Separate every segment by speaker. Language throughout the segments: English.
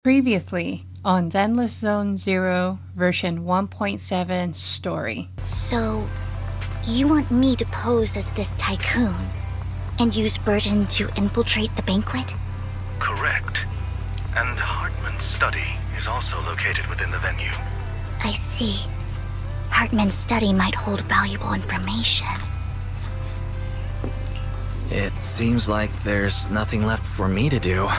Speaker 1: Previously on Zenless Zone 0 version 1.7 story.
Speaker 2: So, you want me to pose as this tycoon and use Burden to infiltrate the banquet?
Speaker 3: Correct. And Hartman's study is also located within the venue.
Speaker 2: I see. Hartman's study might hold valuable information.
Speaker 4: It seems like there's nothing left for me to do.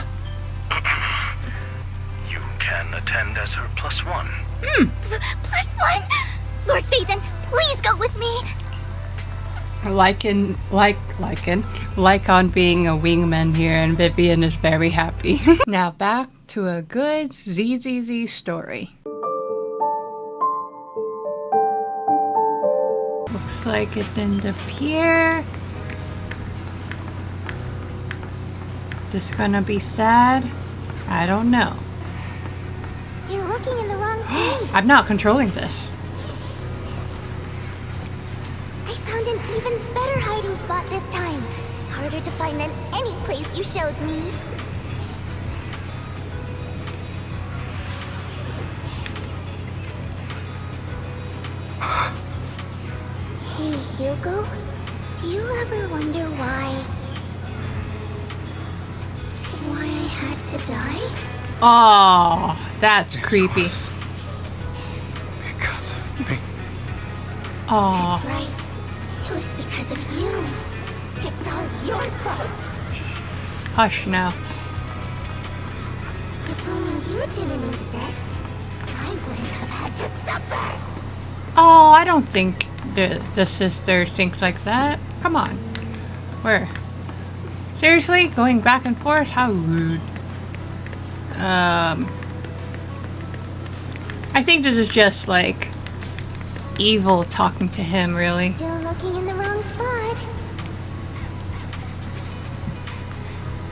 Speaker 3: You can attend as her +1.
Speaker 2: +1? Lord Phaethon, please go with me!
Speaker 1: Like on being a wingman here, and Vivian is very happy. Now back to a good ZZZ story. Looks like it's in the pier. This gonna be sad? I don't know.
Speaker 2: You're looking in the wrong place.
Speaker 1: I'm not controlling this.
Speaker 2: I found an even better hiding spot this time. Harder to find than any place you showed me. Hey, Hugo. Do you ever wonder why I had to die?
Speaker 1: Oh, that's creepy.
Speaker 3: Because of me.
Speaker 1: Oh,
Speaker 2: That's right. It was because of you. It's all your fault.
Speaker 1: hush now.
Speaker 2: If only you didn't exist, I wouldn't have had to suffer.
Speaker 1: Oh, I don't think the sister thinks like that. Come on. Where? Seriously? Going back and forth? How rude. I think this is just like evil talking to him, really.
Speaker 2: Still looking in the wrong spot.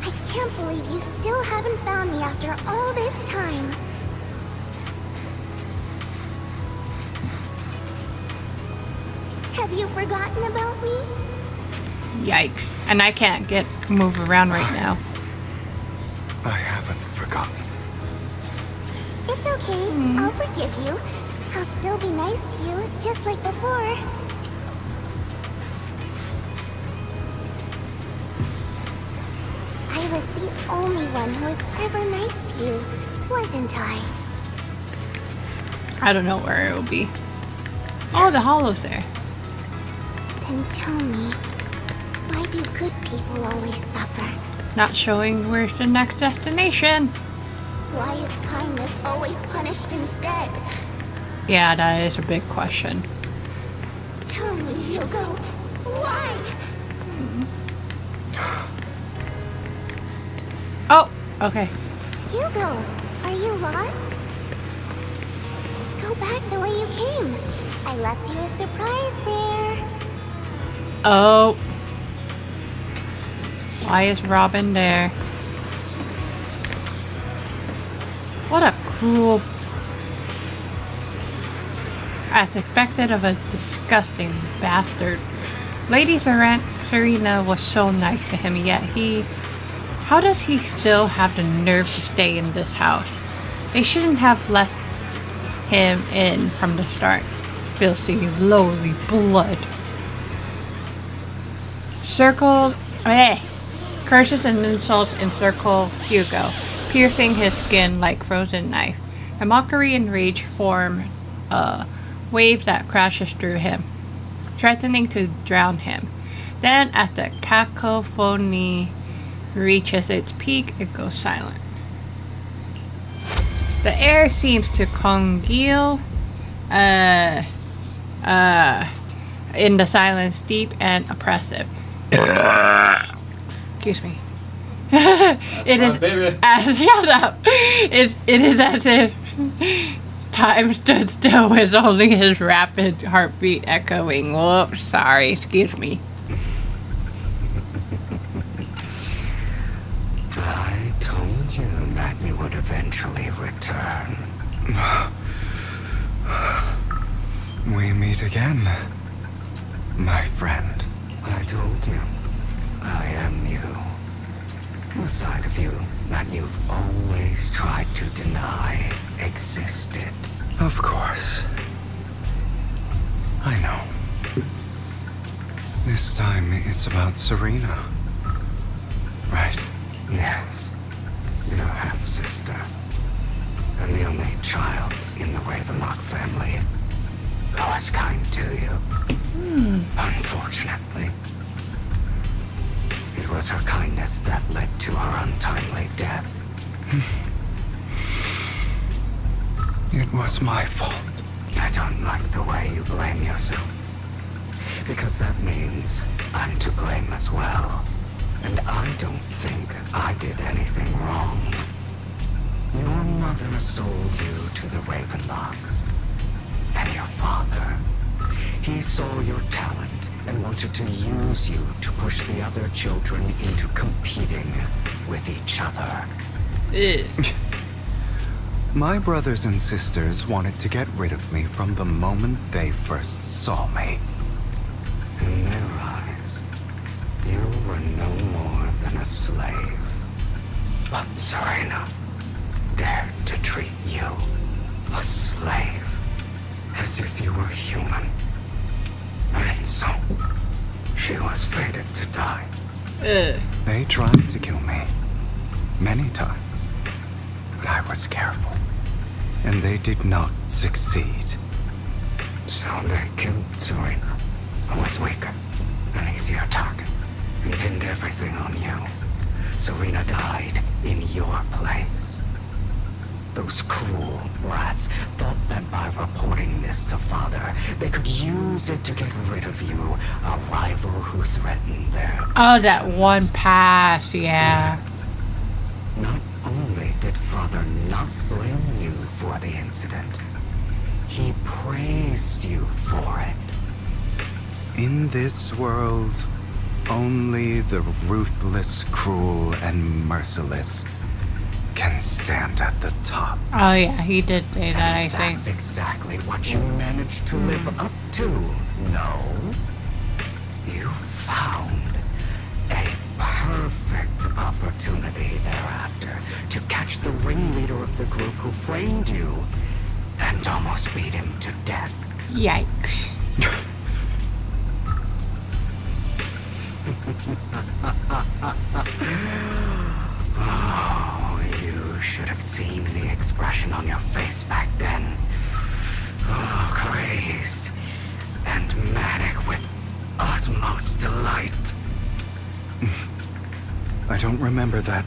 Speaker 2: I can't believe you still haven't found me after all this time. Have you forgotten about me?
Speaker 1: Yikes. And I can't move around right now.
Speaker 3: I haven't forgotten.
Speaker 2: It's okay. I'll forgive you. I'll still be nice to you, just like before. I was the only one who was ever nice to you, wasn't I?
Speaker 1: I don't know where it will be. Oh, the hollow's there.
Speaker 2: Then tell me, why do good people always suffer?
Speaker 1: Not showing where's the next destination.
Speaker 2: Why is kindness always punished instead?
Speaker 1: Yeah, that is a big question.
Speaker 2: Tell me, Hugo, why?
Speaker 1: Oh, okay.
Speaker 2: Hugo, are you lost? Go back the way you came. I left you a surprise there.
Speaker 1: Oh. Why is Robin there? What a cruel... As expected of a disgusting bastard. Lady Serena was so nice to him, yet how does he still have the nerve to stay in this house? They shouldn't have let him in from the start. Filthy, lowly blood. Curses and insults encircle Hugo, piercing his skin like frozen knife. A mockery and rage form a wave that crashes through him, threatening to drown him. Then, as the cacophony reaches its peak, it goes silent. The air seems to congeal in the silence, deep and oppressive. Excuse me. It is as shut up. It is as if time stood still with only his rapid heartbeat echoing. Whoops, sorry, excuse me.
Speaker 5: I told you that you would eventually return.
Speaker 3: We meet again, my friend.
Speaker 5: I told you, I am you. A side of you that you've always tried to deny existed.
Speaker 6: Of course. I know. This time it's about Serena. Right?
Speaker 5: Yes. Your half-sister. And the only child in the Ravenlock family who was kind to you. Unfortunately. It was her kindness that led to her untimely death.
Speaker 6: It was my fault.
Speaker 5: I don't like the way you blame yourself. Because that means I'm to blame as well. And I don't think I did anything wrong. Your mother sold you to the Ravenlocks. And your father. He saw your talent and wanted to use you to push the other children into competing with each other.
Speaker 1: Ugh.
Speaker 6: My brothers and sisters wanted to get rid of me from the moment they first saw me.
Speaker 5: In their eyes, you were no more than a slave. But Serena dared to treat you, a slave, as if you were human. And so, she was fated to die.
Speaker 1: Ugh.
Speaker 6: They tried to kill me. Many times. But I was careful. And they did not succeed.
Speaker 5: So they killed Serena, who was weaker, an easier target, and pinned everything on you. Serena died in your place. Those cruel brats thought that by reporting this to Father, they could use it to get rid of you, a rival who threatened their...
Speaker 1: Oh, that one pass, yeah.
Speaker 5: Not only did Father not blame you for the incident, he praised you for it.
Speaker 6: In this world, only the ruthless, cruel, and merciless can stand at the top.
Speaker 1: Oh yeah, he did say that, I
Speaker 5: And
Speaker 1: think.
Speaker 5: that's exactly what you managed to live up to, no? You found a perfect opportunity thereafter to catch the ringleader of the group who framed you and almost beat him to death.
Speaker 1: Yikes.
Speaker 5: Oh, you should have seen the expression on your face back then. Oh, crazed and manic with utmost delight.
Speaker 6: I don't remember that.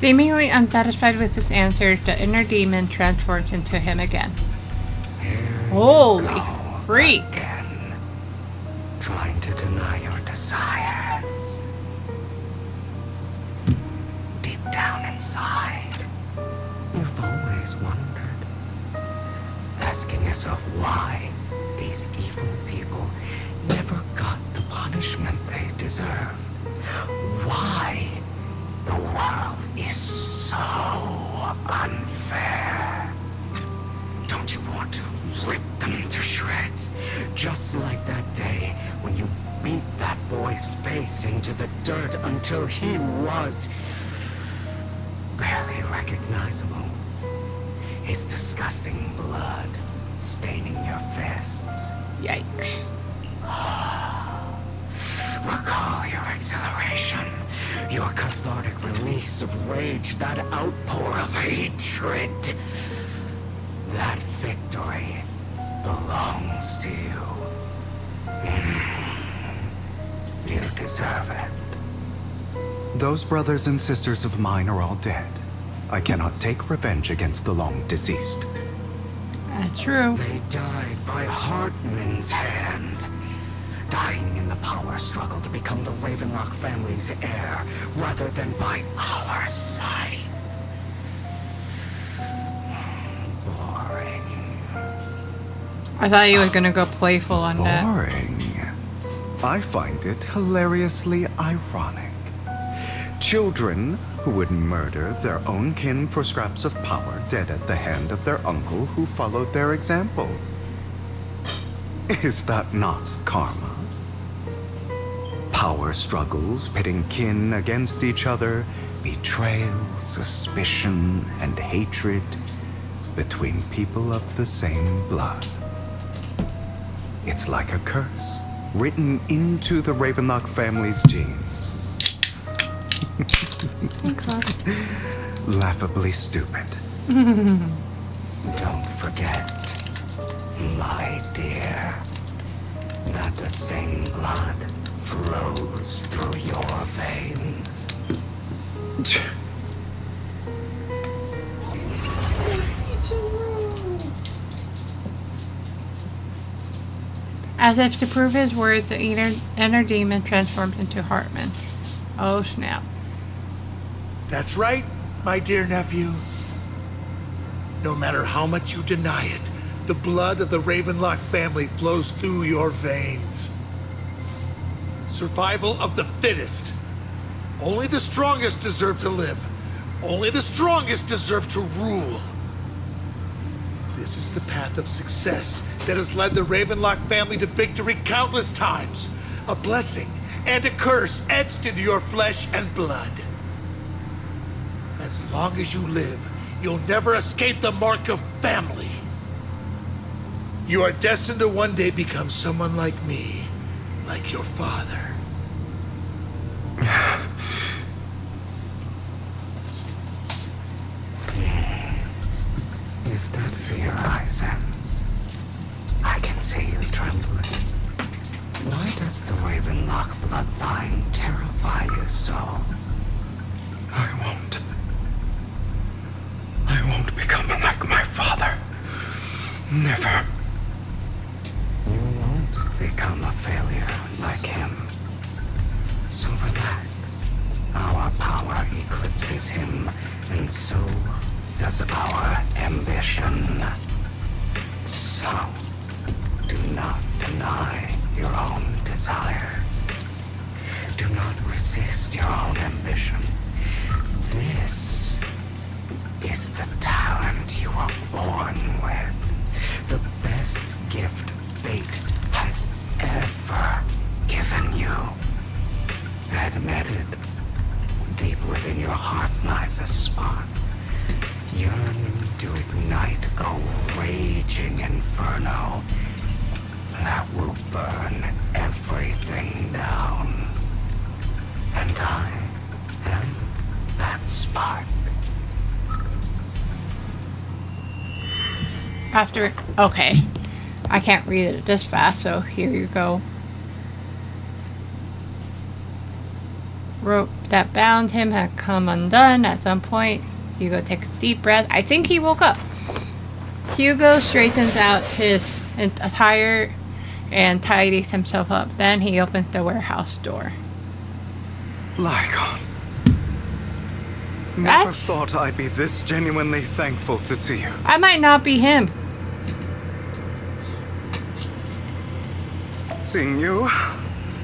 Speaker 1: Seemingly unsatisfied with his answers, the inner demon transforms into him again.
Speaker 5: Here you
Speaker 1: Holy
Speaker 5: go
Speaker 1: freak.
Speaker 5: again, trying to deny your desires. Deep down inside, you've always wondered, asking yourself why these evil people never got the punishment they deserve. Why the world is so unfair. Don't you want to rip them to shreds? Just like that day when you beat that boy's face into the dirt until he was barely recognizable. His disgusting blood staining your fists.
Speaker 1: Yikes.
Speaker 5: Recall your exhilaration, your cathartic release of rage, that outpour of hatred. That victory belongs to you. You deserve it.
Speaker 6: Those brothers and sisters of mine are all dead. I cannot take revenge against the long deceased.
Speaker 1: That's true.
Speaker 5: They died by Hartman's hand. Dying in the power struggle to become the Ravenlock family's heir, rather than by our side. Boring.
Speaker 1: I thought you were gonna go playful on that.
Speaker 6: Boring. I find it hilariously ironic. Children who would murder their own kin for scraps of power dead at the hand of their uncle who followed their example. Is that not karma? Power struggles pitting kin against each other, betrayal, suspicion, and hatred between people of the same blood. It's like a curse written into the Ravenlock family's genes. Laughably stupid.
Speaker 5: Don't forget, my dear, that the same blood flows through your veins.
Speaker 1: As if to prove his words, the inner demon transformed into Hartman. Oh snap.
Speaker 7: That's right, my dear nephew. No matter how much you deny it, the blood of the Ravenlock family flows through your veins. Survival of the fittest. Only the strongest deserve to live. Only the strongest deserve to rule. This is the path of success that has led the Ravenlock family to victory countless times. A blessing and a curse etched into your flesh and blood. As long as you live, you'll never escape the mark of family. You are destined to one day become someone like me, like your father.
Speaker 5: Is that fear I sense? I can see you trembling. Why does the Ravenlock bloodline terrify you so?
Speaker 6: I won't become like my father. Never.
Speaker 5: You won't become a failure like him. So relax. Our power eclipses him, and so does our ambition. So, do not deny your own desire. Do not resist your own ambition. This is the talent you were born with. The best gift fate has ever given you. Admit it. Deep within your heart lies a spark, yearning to ignite a raging inferno that will burn everything down. And I am that spark.
Speaker 1: Okay. I can't read it this fast, so here you go. Rope that bound him had come undone at some point. Hugo takes a deep breath. I think he woke up. Hugo straightens out his attire and tidies himself up. Then he opens the warehouse door.
Speaker 6: Lygon. Never
Speaker 1: That's-
Speaker 6: thought I'd be this genuinely thankful to see you.
Speaker 1: I might not be him.
Speaker 6: Seeing you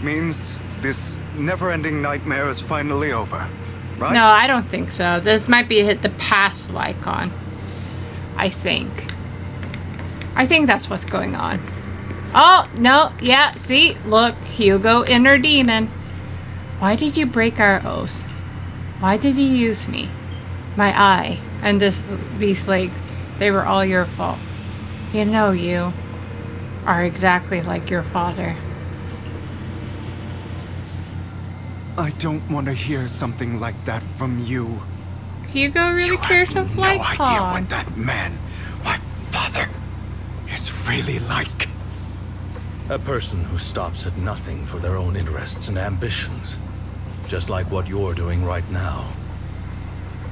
Speaker 6: means this never-ending nightmare is finally over, right?
Speaker 1: No, I don't think so. This might be the past Lycon. I think that's what's going on. Oh, no, yeah, see? Look, Hugo, inner demon. Why did you break our oath? Why did you use me? My eye and these legs, they were all your fault. You know you are exactly like your father.
Speaker 6: I don't want to hear something like that from you.
Speaker 1: Hugo really
Speaker 6: You
Speaker 1: cares
Speaker 6: have
Speaker 1: of
Speaker 6: no idea
Speaker 1: Lycon.
Speaker 6: what that man, my father, is really like.
Speaker 3: A person who stops at nothing for their own interests and ambitions. Just like what you're doing right now.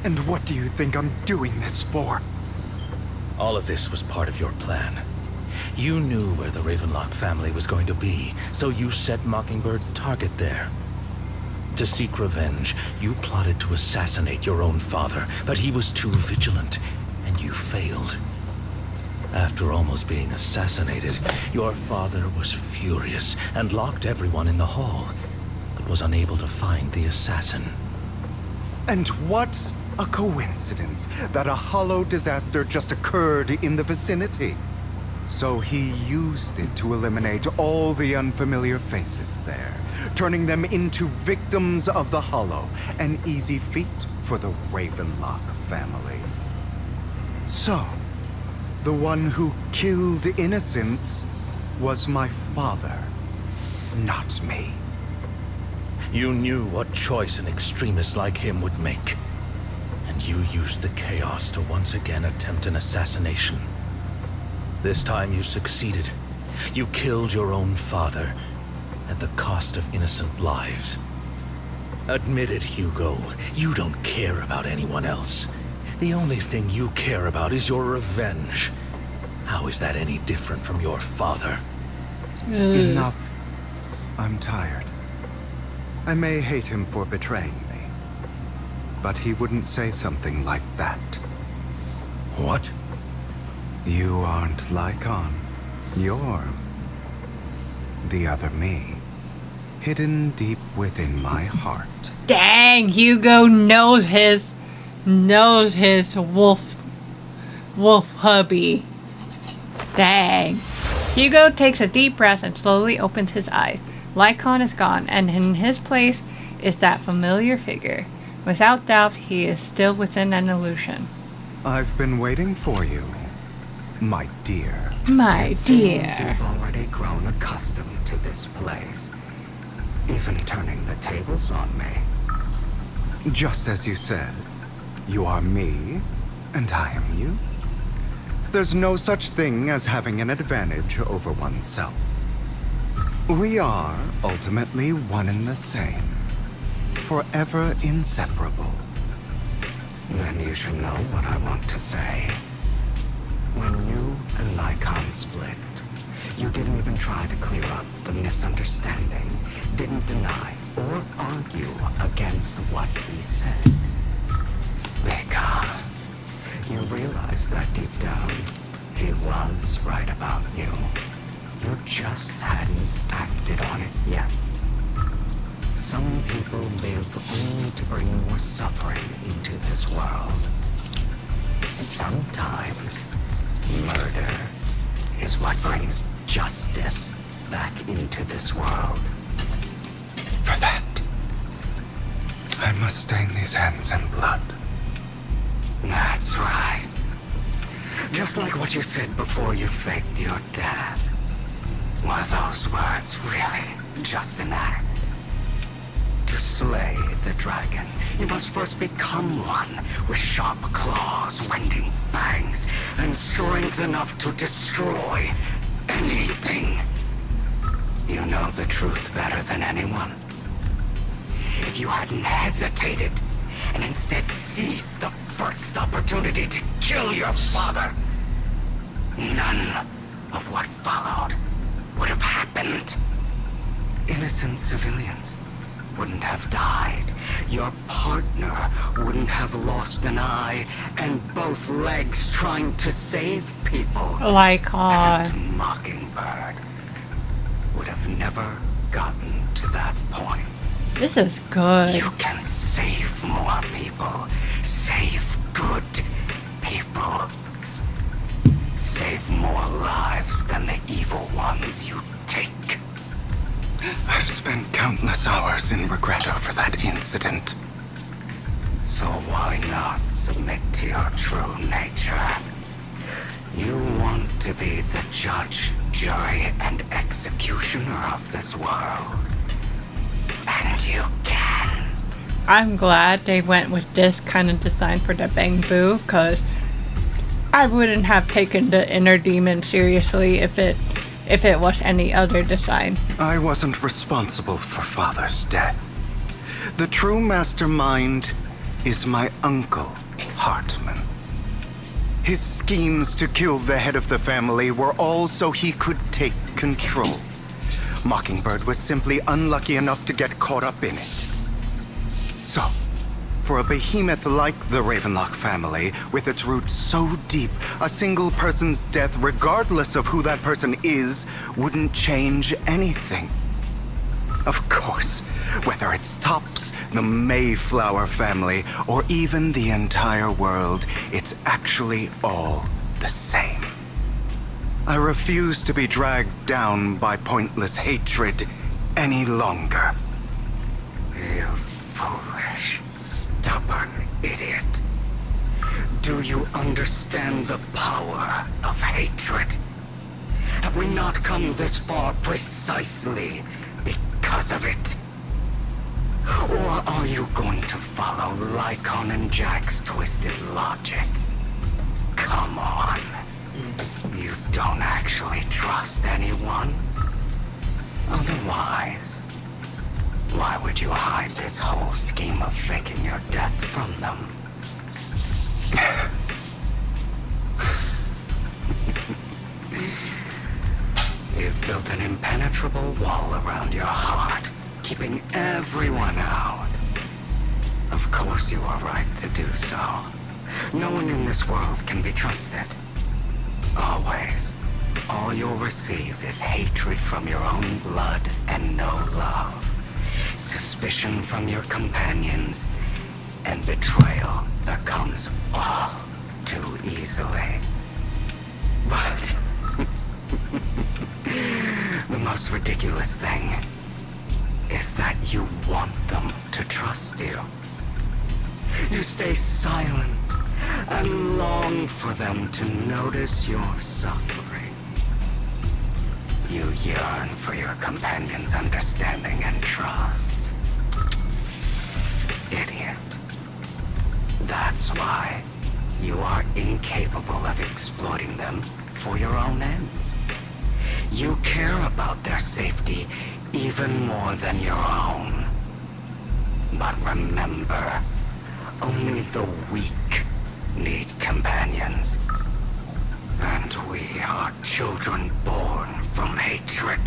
Speaker 6: And what do you think I'm doing this for?
Speaker 3: All of this was part of your plan. You knew where the Ravenlock family was going to be, so you set Mockingbird's target there. To seek revenge, you plotted to assassinate your own father, but he was too vigilant, and you failed. After almost being assassinated, your father was furious and locked everyone in the hall, but was unable to find the assassin.
Speaker 6: And what a coincidence that a hollow disaster just occurred in the vicinity. So he used it to eliminate all the unfamiliar faces there, turning them into victims of the Hollow, an easy feat for the Ravenlock family. So, the one who killed innocents was my father, not me.
Speaker 3: You knew what choice an extremist like him would make. And you used the chaos to once again attempt an assassination. This time you succeeded. You killed your own father, at the cost of innocent lives. Admit it, Hugo. You don't care about anyone else. The only thing you care about is your revenge. How is that any different from your father?
Speaker 6: Enough. I'm tired. I may hate him for betraying me, but he wouldn't say something like that.
Speaker 3: What?
Speaker 6: You aren't Lycon. You're the other me, hidden deep within my heart.
Speaker 1: Dang, Hugo knows his wolf hubby. Dang. Hugo takes a deep breath and slowly opens his eyes. Lycon is gone, and in his place is that familiar figure. Without doubt, he is still within an illusion.
Speaker 6: I've been waiting for you, my dear.
Speaker 1: My
Speaker 5: It seems
Speaker 1: dear.
Speaker 5: you've already grown accustomed to this place, even turning the tables on me.
Speaker 6: Just as you said, you are me, and I am you. There's no such thing as having an advantage over oneself. We are ultimately one and the same, forever inseparable.
Speaker 5: Then you should know what I want to say. When you and Lycon split, you didn't even try to clear up the misunderstanding, didn't deny or argue against what he said. Because you realized that deep down, he was right about you. You just hadn't acted on it yet. Some people live only to bring more suffering into this world. Sometimes, murder is what brings justice back into this world.
Speaker 6: For that, I must stain these hands in blood.
Speaker 5: That's right. Just like what you said before you faked your death. Were those words really just an act? To slay the dragon, you must first become one with sharp claws, winding fangs, and strength enough to destroy anything. You know the truth better than anyone. If you hadn't hesitated, and instead seized the first opportunity to kill your father, none of what followed would have happened. Innocent civilians wouldn't have died. Your partner wouldn't have lost an eye and both legs trying to save people.
Speaker 1: Lycon.
Speaker 5: And Mockingbird would have never gotten to that point.
Speaker 1: This is good.
Speaker 5: You can save more people. Save good people. Save more lives than the evil ones you take.
Speaker 6: I've spent countless hours in regret over that incident.
Speaker 5: So why not submit to your true nature? You want to be the judge, jury, and executioner of this world. And you can.
Speaker 1: I'm glad they went with this kind of design for the Bang Boo, because I wouldn't have taken the inner demon seriously if it was any other design.
Speaker 6: I wasn't responsible for Father's death. The true mastermind is my uncle, Hartman. His schemes to kill the head of the family were all so he could take control. Mockingbird was simply unlucky enough to get caught up in it. So, for a behemoth like the Ravenlock family, with its roots so deep, a single person's death, regardless of who that person is, wouldn't change anything. Of course, whether it's Tops, the Mayflower family, or even the entire world, it's actually all the same. I refuse to be dragged down by pointless hatred any longer.
Speaker 5: You foolish, stubborn idiot. Do you understand the power of hatred? Have we not come this far precisely because of it? Or are you going to follow Lycon and Jack's twisted logic? Come on. You don't actually trust anyone? Otherwise, why would you hide this whole scheme of faking your death from them? You've built an impenetrable wall around your heart, keeping everyone out. Of course you are right to do so. No one in this world can be trusted. Always. All you'll receive is hatred from your own blood and no love. Suspicion from your companions, and betrayal that comes all too easily. But the most ridiculous thing is that you want them to trust you. You stay silent and long for them to notice your suffering. You yearn for your companion's understanding and trust. Idiot. That's why you are incapable of exploiting them for your own ends. You care about their safety even more than your own. But remember, only the weak need companions. And we are children born from hatred.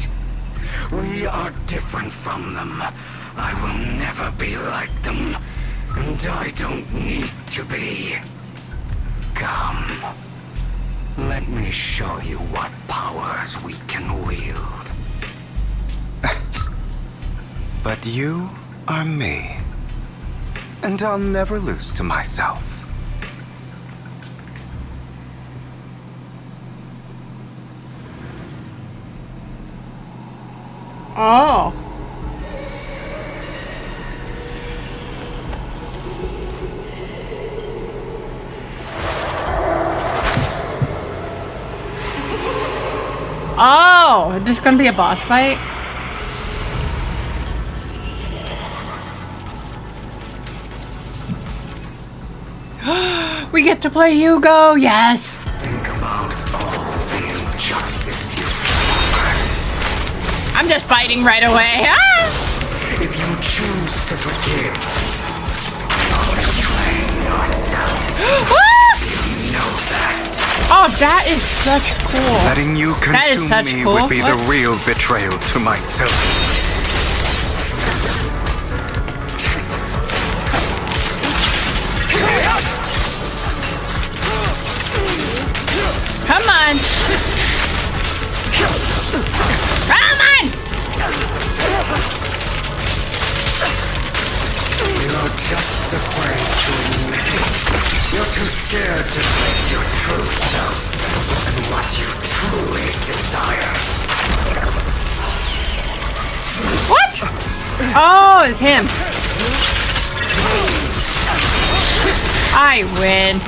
Speaker 5: We are different from them. I will never be like them. And I don't need to be. Come. Let me show you what powers we can wield.
Speaker 6: But you are me. And I'll never lose to myself.
Speaker 1: Oh. Oh, is this gonna be a boss fight? We get to play Hugo, yes!
Speaker 5: Think about all the injustice you suffered.
Speaker 1: I'm just fighting right away. Ah!
Speaker 5: If you choose to forgive, you're betraying yourself.
Speaker 1: Ah!
Speaker 5: You know that.
Speaker 1: Oh, that is such cool.
Speaker 6: Letting you
Speaker 1: That is
Speaker 6: consume
Speaker 1: such
Speaker 6: me
Speaker 1: cool.
Speaker 6: would be the
Speaker 1: What?
Speaker 6: real betrayal to myself.
Speaker 1: Come on! Come on!
Speaker 5: You're just afraid to admit it. You're too scared to face your true self and what you truly desire.
Speaker 1: What? Oh, it's him. I win.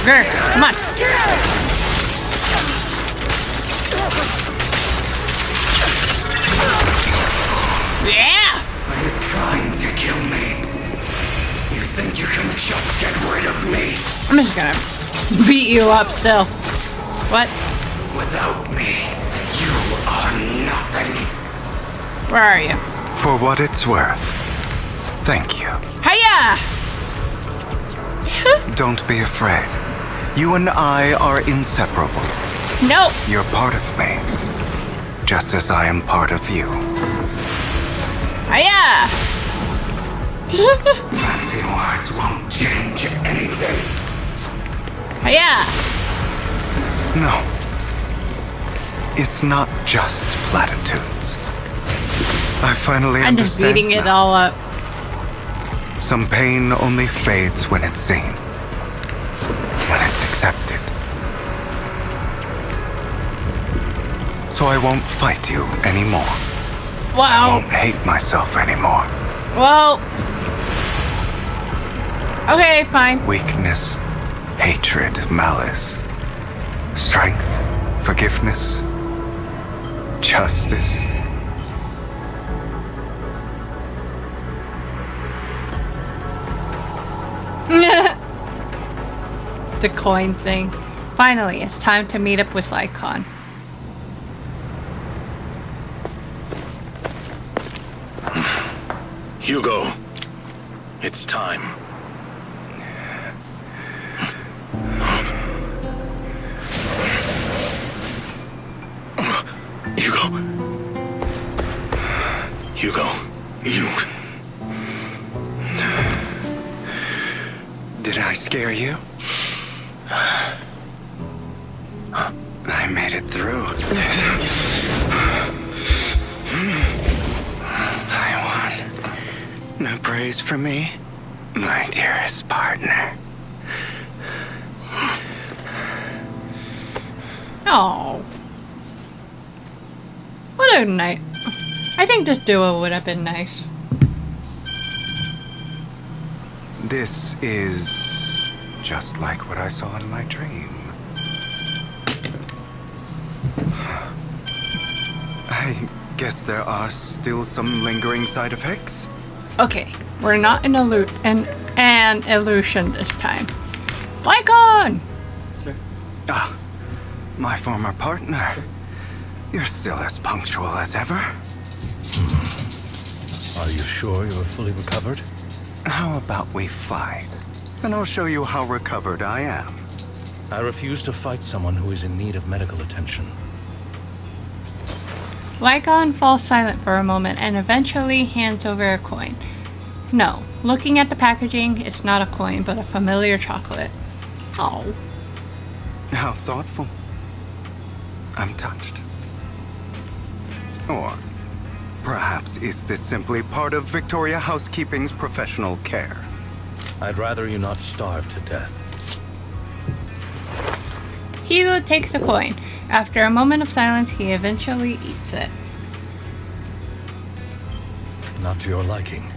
Speaker 1: Grr, come on. Yeah!
Speaker 5: Are you trying to kill me? You think you can just get rid of me?
Speaker 1: I'm just gonna beat you up still. What?
Speaker 5: Without me, you are nothing.
Speaker 1: Where are you?
Speaker 6: For what it's worth, thank you.
Speaker 1: Hiya!
Speaker 6: Don't be afraid. You and I are inseparable.
Speaker 1: Nope.
Speaker 6: You're part of me, just as I am part of you.
Speaker 1: Hiya!
Speaker 5: Fancy words won't change anything.
Speaker 1: Hiya!
Speaker 6: No. It's not just platitudes. I finally
Speaker 1: I'm just
Speaker 6: understand
Speaker 1: beating it
Speaker 6: now.
Speaker 1: all up.
Speaker 6: some pain only fades when it's seen, when it's accepted. So I won't fight you anymore. I
Speaker 1: Wow.
Speaker 6: won't hate myself anymore.
Speaker 1: Well. Okay, fine.
Speaker 6: Weakness, hatred, malice, strength, forgiveness, justice.
Speaker 1: The coin thing. Finally, it's time to meet up with Lycon.
Speaker 3: Hugo, it's time. Hugo. Hugo, you...
Speaker 6: Did I scare you? I made it through. I won. No praise for me, my dearest partner.
Speaker 1: Oh. What a night. I think this duo would have been nice.
Speaker 6: This is just like what I saw in my dream. I guess there are still some lingering side effects.
Speaker 1: Okay, we're not in an illusion this time. Lycon!
Speaker 6: Ah, my former partner. You're still as punctual as ever.
Speaker 3: Are you sure you're fully recovered?
Speaker 6: How about we fight? And I'll show you how recovered I am.
Speaker 3: I refuse to fight someone who is in need of medical attention.
Speaker 1: Lycon falls silent for a moment and eventually hands over a coin. No, looking at the packaging, it's not a coin, but a familiar chocolate. Oh.
Speaker 6: How thoughtful. I'm touched. Or perhaps is this simply part of Victoria Housekeeping's professional care?
Speaker 3: I'd rather you not starve to death.
Speaker 1: Hugo takes the coin. After a moment of silence, he eventually eats it.
Speaker 3: Not to your liking.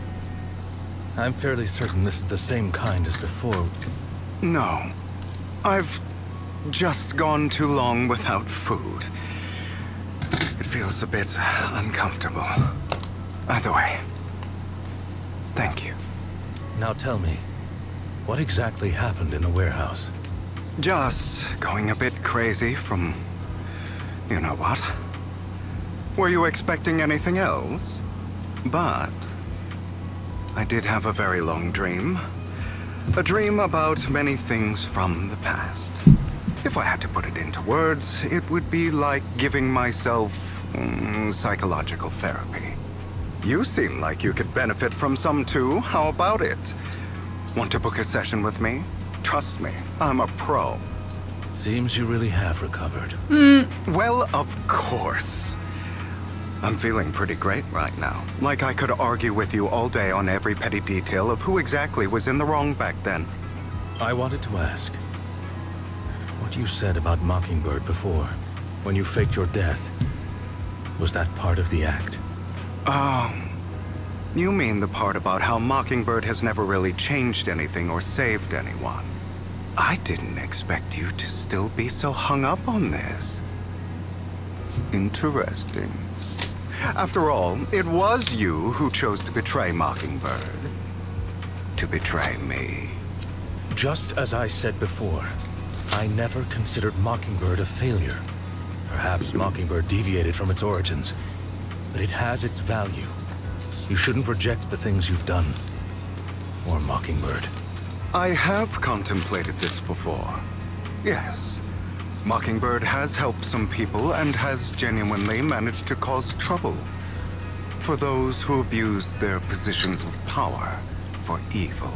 Speaker 3: I'm fairly certain this is the same kind as before.
Speaker 6: No. I've just gone too long without food. It feels a bit uncomfortable. Either way, thank you.
Speaker 3: Now tell me, what exactly happened in the warehouse?
Speaker 6: Just going a bit crazy from... you know what? Were you expecting anything else? But... I did have a very long dream. A dream about many things from the past. If I had to put it into words, it would be like giving myself psychological therapy. You seem like you could benefit from some too. How about it? Want to book a session with me? Trust me, I'm a pro.
Speaker 3: Seems you really have recovered.
Speaker 6: Well, of course. I'm feeling pretty great right now. Like I could argue with you all day on every petty detail of who exactly was in the wrong back then.
Speaker 3: I wanted to ask, what you said about Mockingbird before, when you faked your death, was that part of the act?
Speaker 6: You mean the part about how Mockingbird has never really changed anything or saved anyone? I didn't expect you to still be so hung up on this. Interesting. After all, it was you who chose to betray Mockingbird. To betray me.
Speaker 3: Just as I said before, I never considered Mockingbird a failure. Perhaps Mockingbird deviated from its origins, but it has its value. You shouldn't reject the things you've done. Or Mockingbird.
Speaker 6: I have contemplated this before. Yes. Mockingbird has helped some people and has genuinely managed to cause trouble. For those who abuse their positions of power for evil.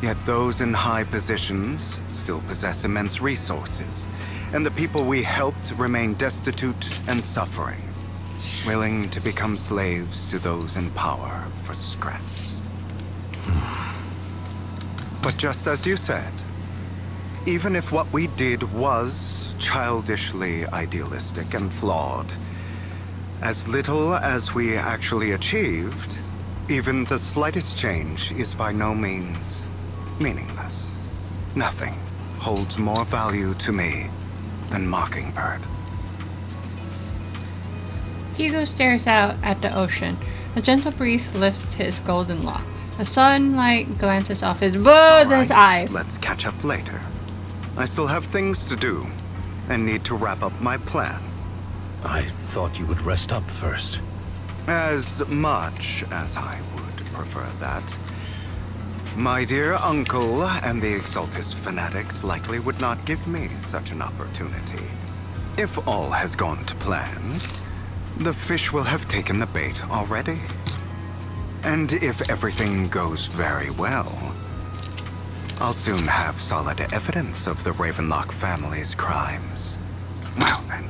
Speaker 6: Yet those in high positions still possess immense resources, and the people we helped remain destitute and suffering, willing to become slaves to those in power for scraps. But just as you said, even if what we did was childishly idealistic and flawed, as little as we actually achieved, even the slightest change is by no means meaningless. Nothing holds more value to me than Mockingbird.
Speaker 1: Hugo stares out at the ocean. A gentle breeze lifts his golden lock. The sunlight glances off his bloodless eyes.
Speaker 6: Let's catch up later. I still have things to do and need to wrap up my plan.
Speaker 3: I thought you would rest up first.
Speaker 6: As much as I would prefer that. My dear uncle and the Exaltus fanatics likely would not give me such an opportunity. If all has gone to plan, the fish will have taken the bait already. And if everything goes very well, I'll soon have solid evidence of the Ravenlock family's crimes. Well then,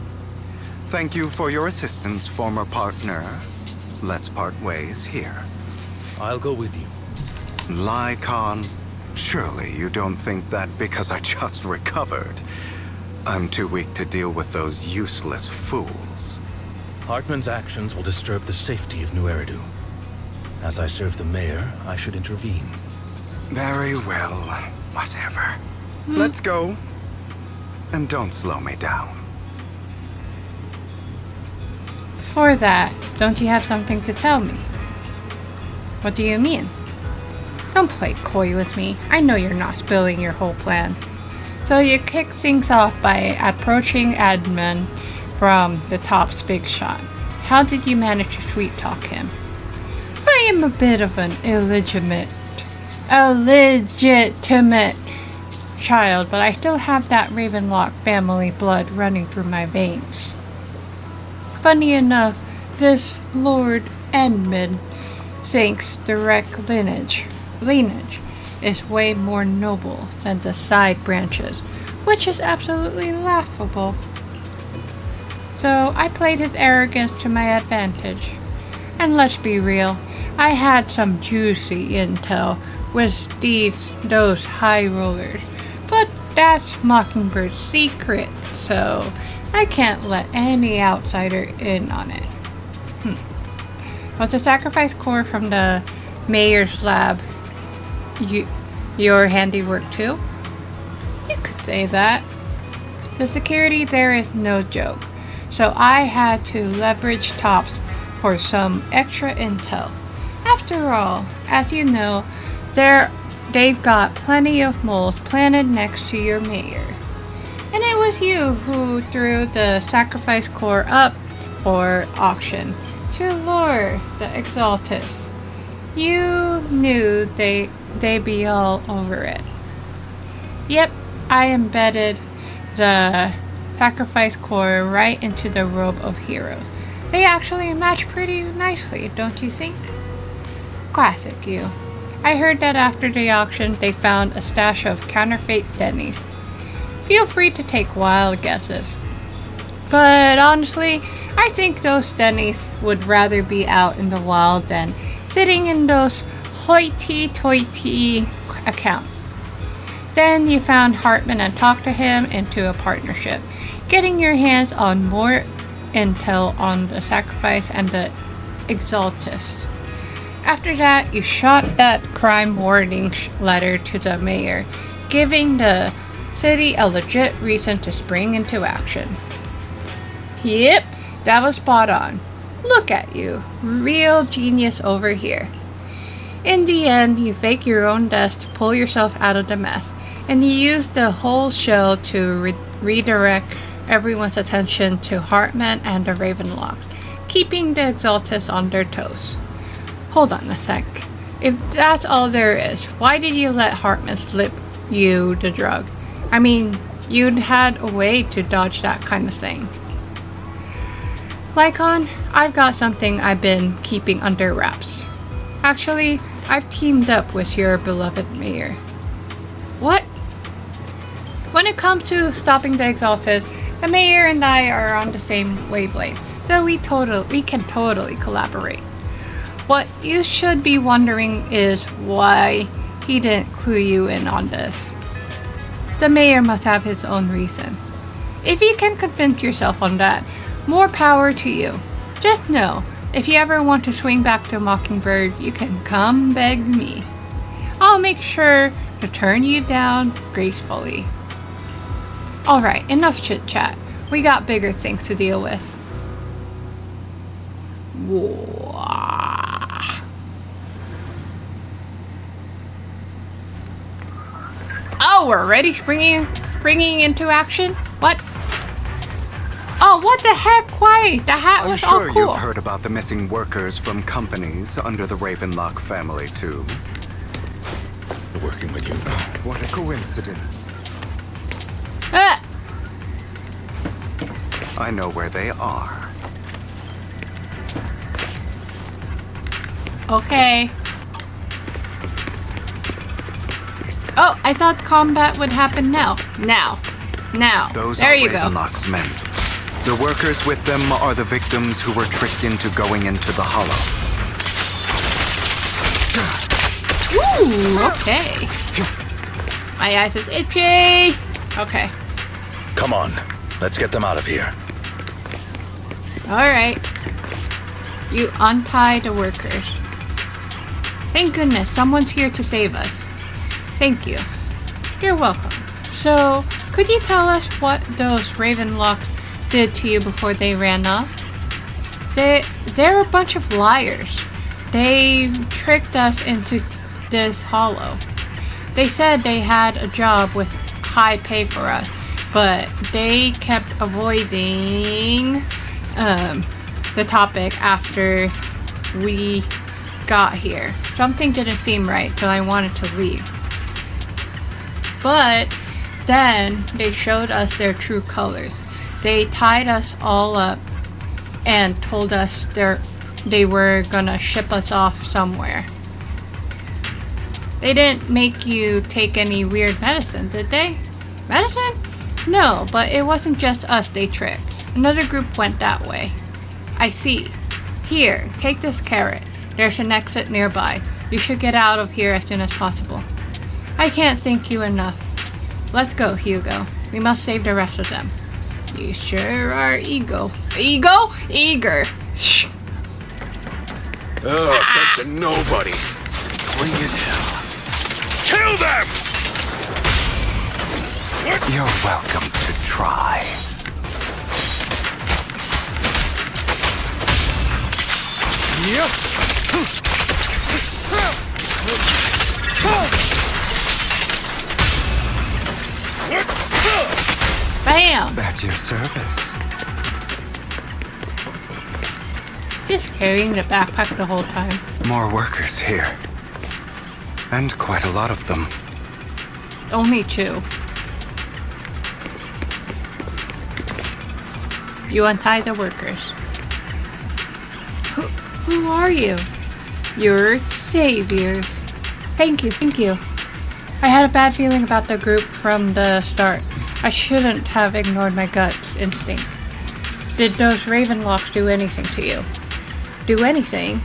Speaker 6: thank you for your assistance, former partner. Let's part ways here.
Speaker 3: I'll go with you.
Speaker 6: Lycon, surely you don't think that because I just recovered, I'm too weak to deal with those useless fools.
Speaker 3: Hartman's actions will disturb the safety of New Eridu. As I serve the mayor, I should intervene.
Speaker 6: Very well, whatever. Let's go. And don't slow me down.
Speaker 1: For that, don't you have something to tell me? What do you mean? Don't play coy with me. I know you're not spilling your whole plan. So you kick things off by approaching Admin from the top's big shot. How did you manage to sweet talk him? I am a bit of an illegitimate child, but I still have that Ravenlock family blood running through my veins. Funny enough, this Lord Edmund thinks direct lineage is way more noble than the side branches, which is absolutely laughable. So I played his arrogance to my advantage. And let's be real, I had some juicy intel with those high rollers, but that's Mockingbird's secret, so I can't let any outsider in on it. Was the sacrifice core from the mayor's lab your handiwork too? You could say that. The security there is no joke, so I had to leverage Tops for some extra intel. After all, as you know, they've got plenty of moles planted next to your mayor. And it was you who threw the sacrifice core up for auction to lure the Exaltus. You knew they'd be all over it. Yep, I embedded the sacrifice core right into the robe of heroes. They actually match pretty nicely, don't you think? Classic you. I heard that after the auction they found a stash of counterfeit Denny's. Feel free to take wild guesses. But honestly, I think those Denny's would rather be out in the wild than sitting in those hoity-toity accounts. Then you found Hartman and talked to him into a partnership, getting your hands on more intel on the sacrifice and the Exaltus. After that, you shot that crime warning letter to the mayor, giving the city a legit reason to spring into action. Yep, that was spot on. Look at you, real genius over here. In the end, you fake your own death to pull yourself out of the mess, and you use the whole show to redirect everyone's attention to Hartman and the Ravenlock, keeping the Exaltus on their toes. Hold on a sec. If that's all there is, why did you let Hartman slip you the drug? I mean, you'd had a way to dodge that kind of thing. Lycon, I've got something I've been keeping under wraps. Actually, I've teamed up with your beloved mayor. What? When it comes to stopping the Exalted, the mayor and I are on the same wavelength, so we can totally collaborate. What you should be wondering is why he didn't clue you in on this. The mayor must have his own reason. If you can convince yourself on that, more power to you. Just know, if you ever want to swing back to Mockingbird, you can come beg me. I'll make sure to turn you down gracefully. Alright, enough chit chat. We got bigger things to deal with. Whoa. Oh, we're already springing into action? What? Oh, what the heck? Why? The hat
Speaker 6: I'm
Speaker 1: was
Speaker 6: sure
Speaker 1: all cool.
Speaker 6: you've heard about the missing workers from companies under the Ravenlock family, too.
Speaker 3: They're working with you.
Speaker 6: What a coincidence.
Speaker 1: Ah!
Speaker 6: I know where they are.
Speaker 1: Okay. Oh, I thought combat would happen now. Now.
Speaker 6: Those
Speaker 1: There
Speaker 6: are
Speaker 1: you go.
Speaker 6: Ravenlock's men. The workers with them are the victims who were tricked into going into the Hollow.
Speaker 1: Ooh, okay. My eyes is itchy. Okay.
Speaker 3: Come on, let's get them out of here.
Speaker 1: Alright. You untie the workers. Thank goodness, someone's here to save us. Thank you. You're welcome. So, could you tell us what those Ravenlocks did to you before they ran off? They're a bunch of liars. They tricked us into this hollow. They said they had a job with high pay for us, but they kept avoiding the topic after we got here. Something didn't seem right, so I wanted to leave. But then they showed us their true colors. They tied us all up and told us they were gonna ship us off somewhere. They didn't make you take any weird medicine, did they? Medicine? No, but it wasn't just us they tricked. Another group went that way. I see. Here, take this carrot. There's an exit nearby. You should get out of here as soon as possible. I can't thank you enough. Let's go, Hugo. We must save the rest of them. You sure are eager. Eager.
Speaker 8: Bunch of nobodies. Clean as hell. Kill them!
Speaker 6: You're welcome to try.
Speaker 1: Bam!
Speaker 6: At your service.
Speaker 1: Just carrying the backpack the whole time.
Speaker 6: More workers here. And quite a lot of them.
Speaker 1: Only 2. You untie the workers. Who are you? Your saviors. Thank you. I had a bad feeling about the group from the start. I shouldn't have ignored my gut instinct. Did those Ravenlocks do anything to you? Do anything?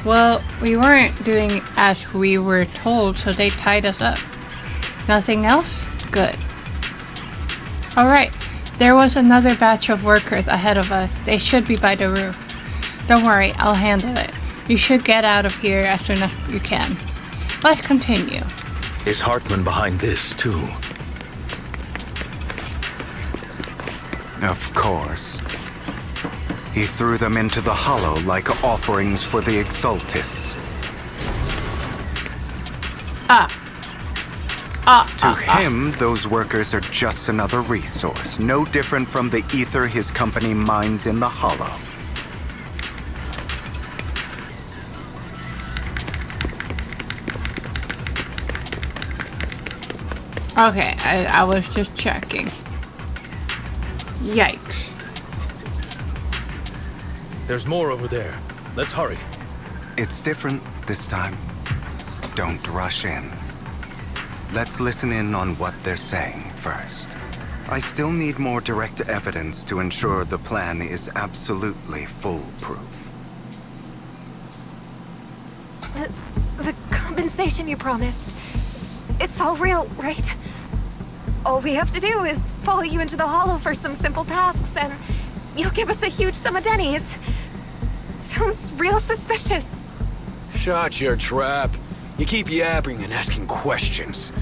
Speaker 1: Well, we weren't doing as we were told, so they tied us up. Nothing else? Good. Alright, there was another batch of workers ahead of us. They should be by the roof. Don't worry, I'll handle it. You should get out of here as soon as you can. Let's continue.
Speaker 3: Is Hartman behind this, too?
Speaker 6: Of course. He threw them into the Hollow like offerings for the Exaltists. To him, those workers are just another resource, no different from the ether his company mines in the Hollow.
Speaker 1: Okay, I was just checking. Yikes.
Speaker 3: There's more over there. Let's hurry.
Speaker 6: It's different this time. Don't rush in. Let's listen in on what they're saying first. I still need more direct evidence to ensure the plan is absolutely foolproof.
Speaker 9: The compensation you promised. It's all real, right? All we have to do is follow you into the Hollow for some simple tasks, and you'll give us a huge sum of dennies. Sounds real suspicious.
Speaker 8: Shut your trap. You keep yapping and asking questions.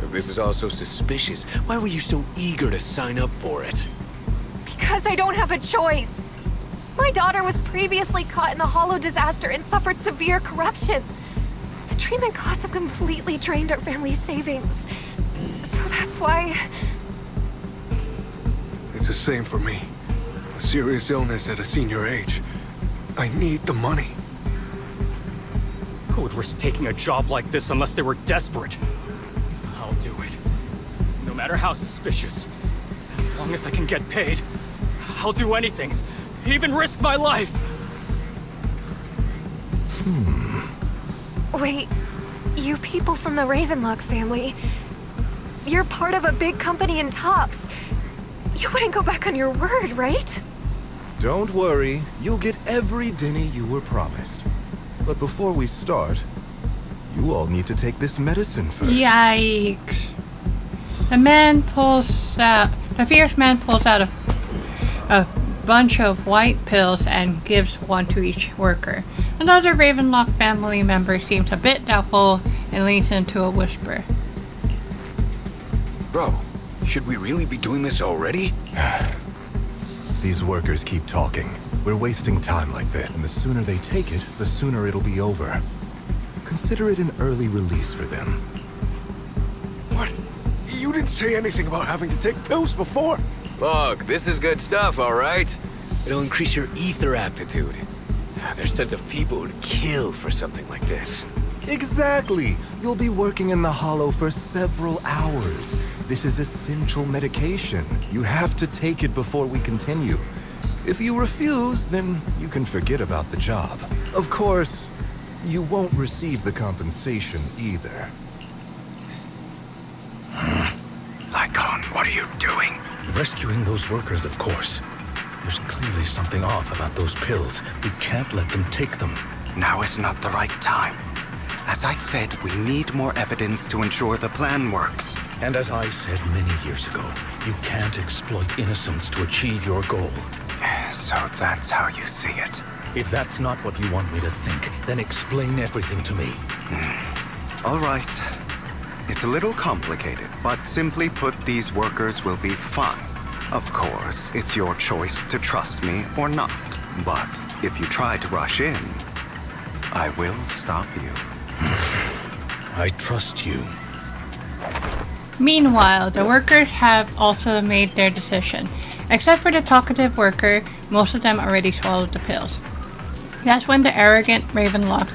Speaker 8: If this is all so suspicious, why were you so eager to sign up for it?
Speaker 9: Because I don't have a choice. My daughter was previously caught in the Hollow disaster and suffered severe corruption. The treatment costs have completely drained our family's savings. So that's why...
Speaker 8: It's the same for me. A serious illness at a senior age. I need the money.
Speaker 10: Who would risk taking a job like this unless they were desperate? I'll do it. No matter how suspicious. As long as I can get paid, I'll do anything. Even risk my life.
Speaker 9: Wait, you people from the Ravenlock family, you're part of a big company in Tops. You wouldn't go back on your word, right?
Speaker 11: Don't worry, you'll get every denny you were promised. But before we start, you all need to take this medicine first.
Speaker 1: Yikes. The fierce man pulls out a bunch of white pills and gives one to each worker. Another Ravenlock family member seems a bit doubtful and leans into a whisper.
Speaker 8: Bro, should we really be doing this already?
Speaker 11: These workers keep talking. We're wasting time like this, and the sooner they take it, the sooner it'll be over. Consider it an early release for them.
Speaker 8: What? You didn't say anything about having to take pills before. Look, this is good stuff, all right? It'll increase your ether aptitude. There's tons of people who'd kill for something like this.
Speaker 11: Exactly! You'll be working in the Hollow for several hours. This is essential medication. You have to take it before we continue. If you refuse, then you can forget about the job. Of course, you won't receive the compensation either.
Speaker 5: Lycon, what are you doing?
Speaker 3: Rescuing those workers, of course. There's clearly something off about those pills. We can't let them take them.
Speaker 6: Now is not the right time. As I said, we need more evidence to ensure the plan works.
Speaker 3: And as I said many years ago, you can't exploit innocence to achieve your goal.
Speaker 6: So that's how you see it.
Speaker 3: If that's not what you want me to think, then explain everything to me.
Speaker 6: All right. It's a little complicated, but simply put, these workers will be fine. Of course, it's your choice to trust me or not. But if you try to rush in, I will stop you.
Speaker 3: I trust you.
Speaker 1: Meanwhile, the workers have also made their decision. Except for the talkative worker, most of them already swallowed the pills. That's when the arrogant Ravenlock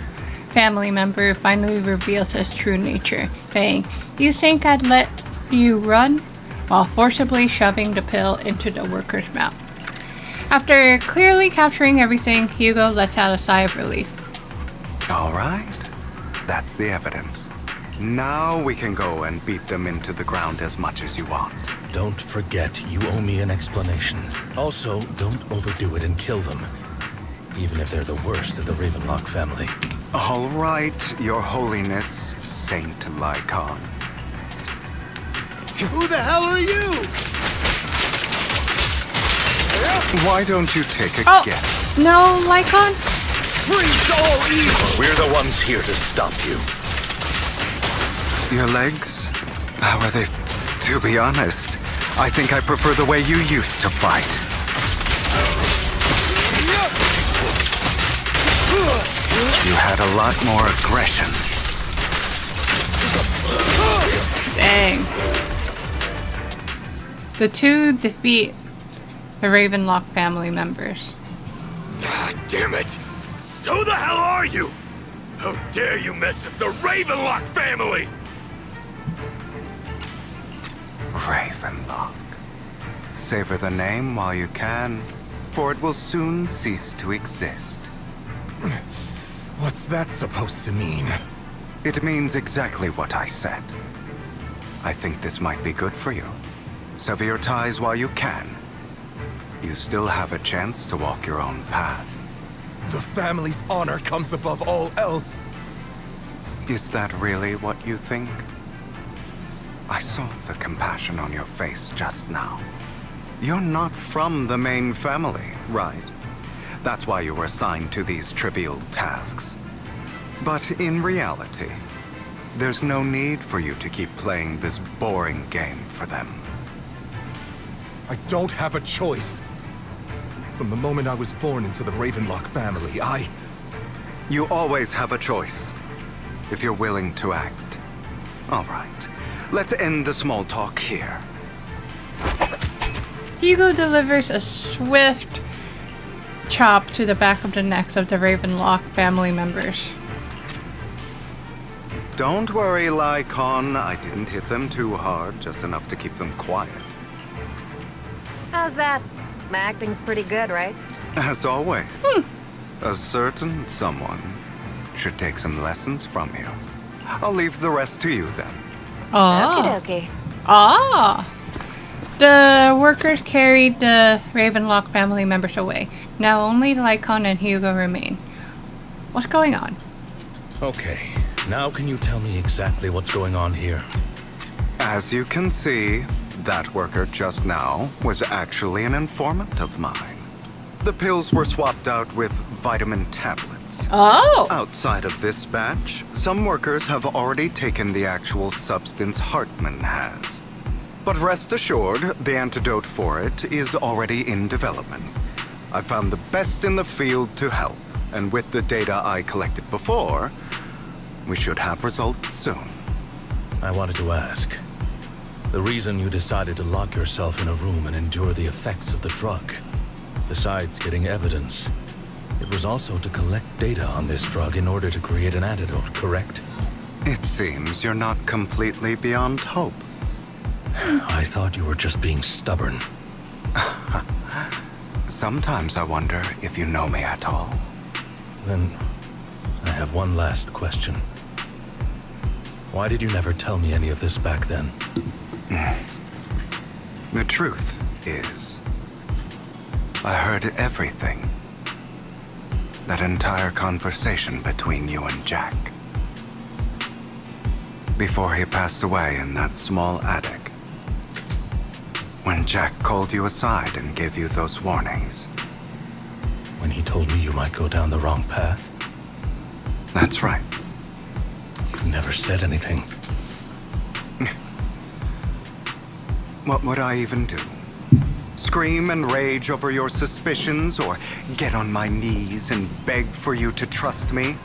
Speaker 1: family member finally reveals his true nature, saying, "You think I'd let you run?" while forcibly shoving the pill into the worker's mouth. After clearly capturing everything, Hugo lets out a sigh of relief.
Speaker 6: All right. That's the evidence. Now we can go and beat them into the ground as much as you want.
Speaker 3: Don't forget, you owe me an explanation. Also, don't overdo it and kill them. Even if they're the worst of the Ravenlock family.
Speaker 6: All right, Your Holiness, Saint Lycon.
Speaker 7: Who the hell are you?
Speaker 6: Why don't you take a guess?
Speaker 1: No, Lycon?
Speaker 7: Freeze all evil!
Speaker 3: We're the ones here to stop you.
Speaker 6: Your legs? How are they? To be honest, I think I prefer the way you used to fight. You had a lot more aggression.
Speaker 1: Dang. The two defeat the Ravenlock family members.
Speaker 8: God damn it! Who the hell are you? How dare you mess with the Ravenlock family?
Speaker 6: Ravenlock. Savor the name while you can, for it will soon cease to exist.
Speaker 11: What's that supposed to mean?
Speaker 6: It means exactly what I said. I think this might be good for you. Sever your ties while you can. You still have a chance to walk your own path.
Speaker 11: The family's honor comes above all else.
Speaker 6: Is that really what you think? I saw the compassion on your face just now. You're not from the main family, right? That's why you were assigned to these trivial tasks. But in reality, there's no need for you to keep playing this boring game for them.
Speaker 11: I don't have a choice. From the moment I was born into the Ravenlock family,
Speaker 6: You always have a choice, if you're willing to act. All right, let's end the small talk here.
Speaker 1: Hugo delivers a swift chop to the back of the necks of the Ravenlock family members.
Speaker 6: Don't worry, Lycon. I didn't hit them too hard, just enough to keep them quiet.
Speaker 9: How's that? My acting's pretty good, right?
Speaker 6: As always, a certain someone should take some lessons from you. I'll leave the rest to you then.
Speaker 1: Oh.
Speaker 9: Okie dokie.
Speaker 1: Ah. The workers carried the Ravenlock family members away. Now only Lycon and Hugo remain. What's going on?
Speaker 3: Okay, now can you tell me exactly what's going on here?
Speaker 6: As you can see, that worker just now was actually an informant of mine. The pills were swapped out with vitamin tablets.
Speaker 1: Oh!
Speaker 6: Outside of this batch, some workers have already taken the actual substance Hartman has. But rest assured, the antidote for it is already in development. I found the best in the field to help, and with the data I collected before, we should have results soon.
Speaker 3: I wanted to ask. The reason you decided to lock yourself in a room and endure the effects of the drug, besides getting evidence, it was also to collect data on this drug in order to create an antidote, correct?
Speaker 6: It seems you're not completely beyond hope.
Speaker 3: I thought you were just being stubborn.
Speaker 6: Sometimes I wonder if you know me at all.
Speaker 3: Then, I have one last question. Why did you never tell me any of this back then?
Speaker 6: The truth is, I heard everything. That entire conversation between you and Jack. Before he passed away in that small attic. When Jack called you aside and gave you those warnings.
Speaker 3: When he told me you might go down the wrong path?
Speaker 6: That's right.
Speaker 3: You never said anything.
Speaker 6: What would I even do? Scream and rage over your suspicions, or get on my knees and beg for you to trust me?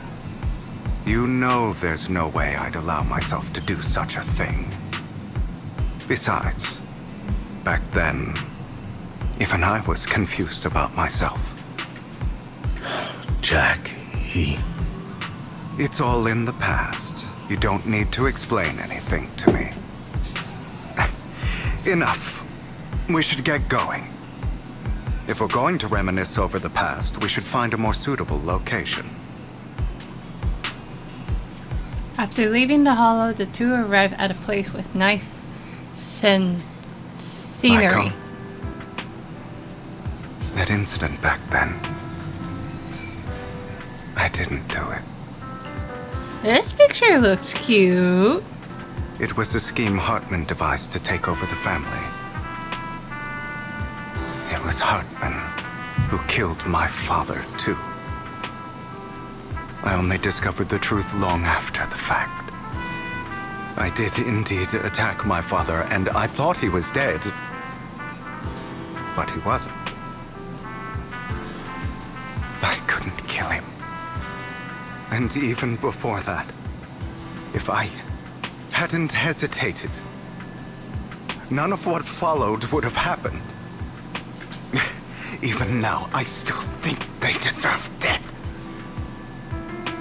Speaker 6: You know there's no way I'd allow myself to do such a thing. Besides, back then, even I was confused about myself.
Speaker 3: Jack,
Speaker 6: It's all in the past. You don't need to explain anything to me. Enough. We should get going. If we're going to reminisce over the past, we should find a more suitable location.
Speaker 1: After leaving the hollow, the two arrive at a place with nice scenery.
Speaker 6: That incident back then, I didn't do it.
Speaker 1: This picture looks cute.
Speaker 6: It was a scheme Hartman devised to take over the family. It was Hartman who killed my father, too. I only discovered the truth long after the fact. I did indeed attack my father, and I thought he was dead. But he wasn't. I couldn't kill him. And even before that, if I hadn't hesitated, none of what followed would have happened. Even now, I still think they deserve death.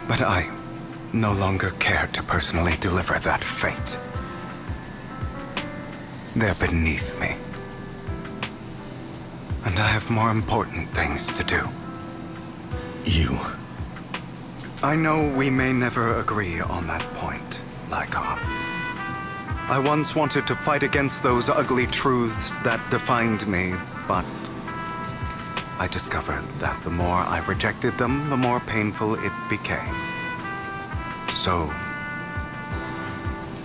Speaker 6: But I no longer care to personally deliver that fate. They're beneath me. And I have more important things to do.
Speaker 3: You.
Speaker 6: I know we may never agree on that point, Lycon. I once wanted to fight against those ugly truths that defined me, but I discovered that the more I rejected them, the more painful it became. So,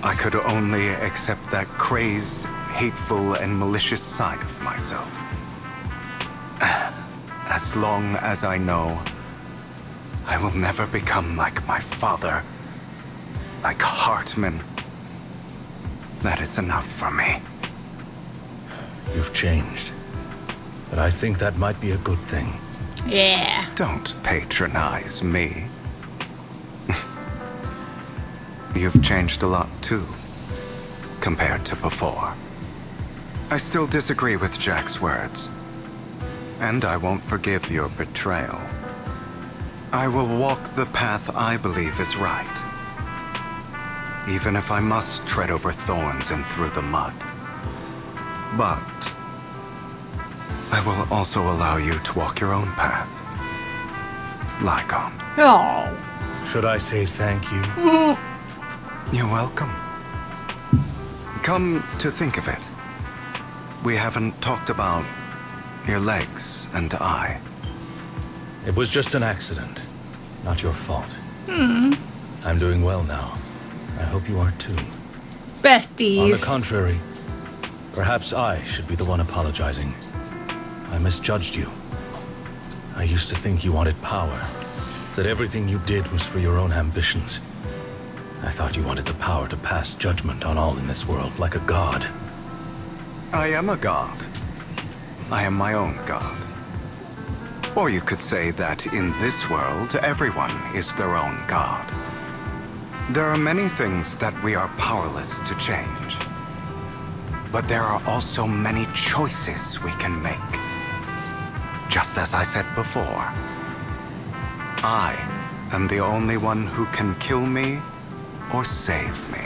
Speaker 6: I could only accept that crazed, hateful, and malicious side of myself. As long as I know I will never become like my father, like Hartman, that is enough for me.
Speaker 3: You've changed. But I think that might be a good thing.
Speaker 1: Yeah.
Speaker 6: Don't patronize me. You've changed a lot too, compared to before. I still disagree with Jack's words, and I won't forgive your betrayal. I will walk the path I believe is right, even if I must tread over thorns and through the mud. But I will also allow you to walk your own path. Lycon.
Speaker 1: Oh.
Speaker 3: Should I say thank you?
Speaker 6: You're welcome. Come to think of it, we haven't talked about your legs and eye.
Speaker 3: It was just an accident. Not your fault. I'm doing well now. I hope you are too.
Speaker 1: Besties.
Speaker 3: On the contrary, perhaps I should be the one apologizing. I misjudged you. I used to think you wanted power, that everything you did was for your own ambitions. I thought you wanted the power to pass judgment on all in this world, like a god.
Speaker 6: I am a god. I am my own god. Or you could say that in this world, everyone is their own god. There are many things that we are powerless to change. But there are also many choices we can make. Just as I said before, I am the only one who can kill me or save me.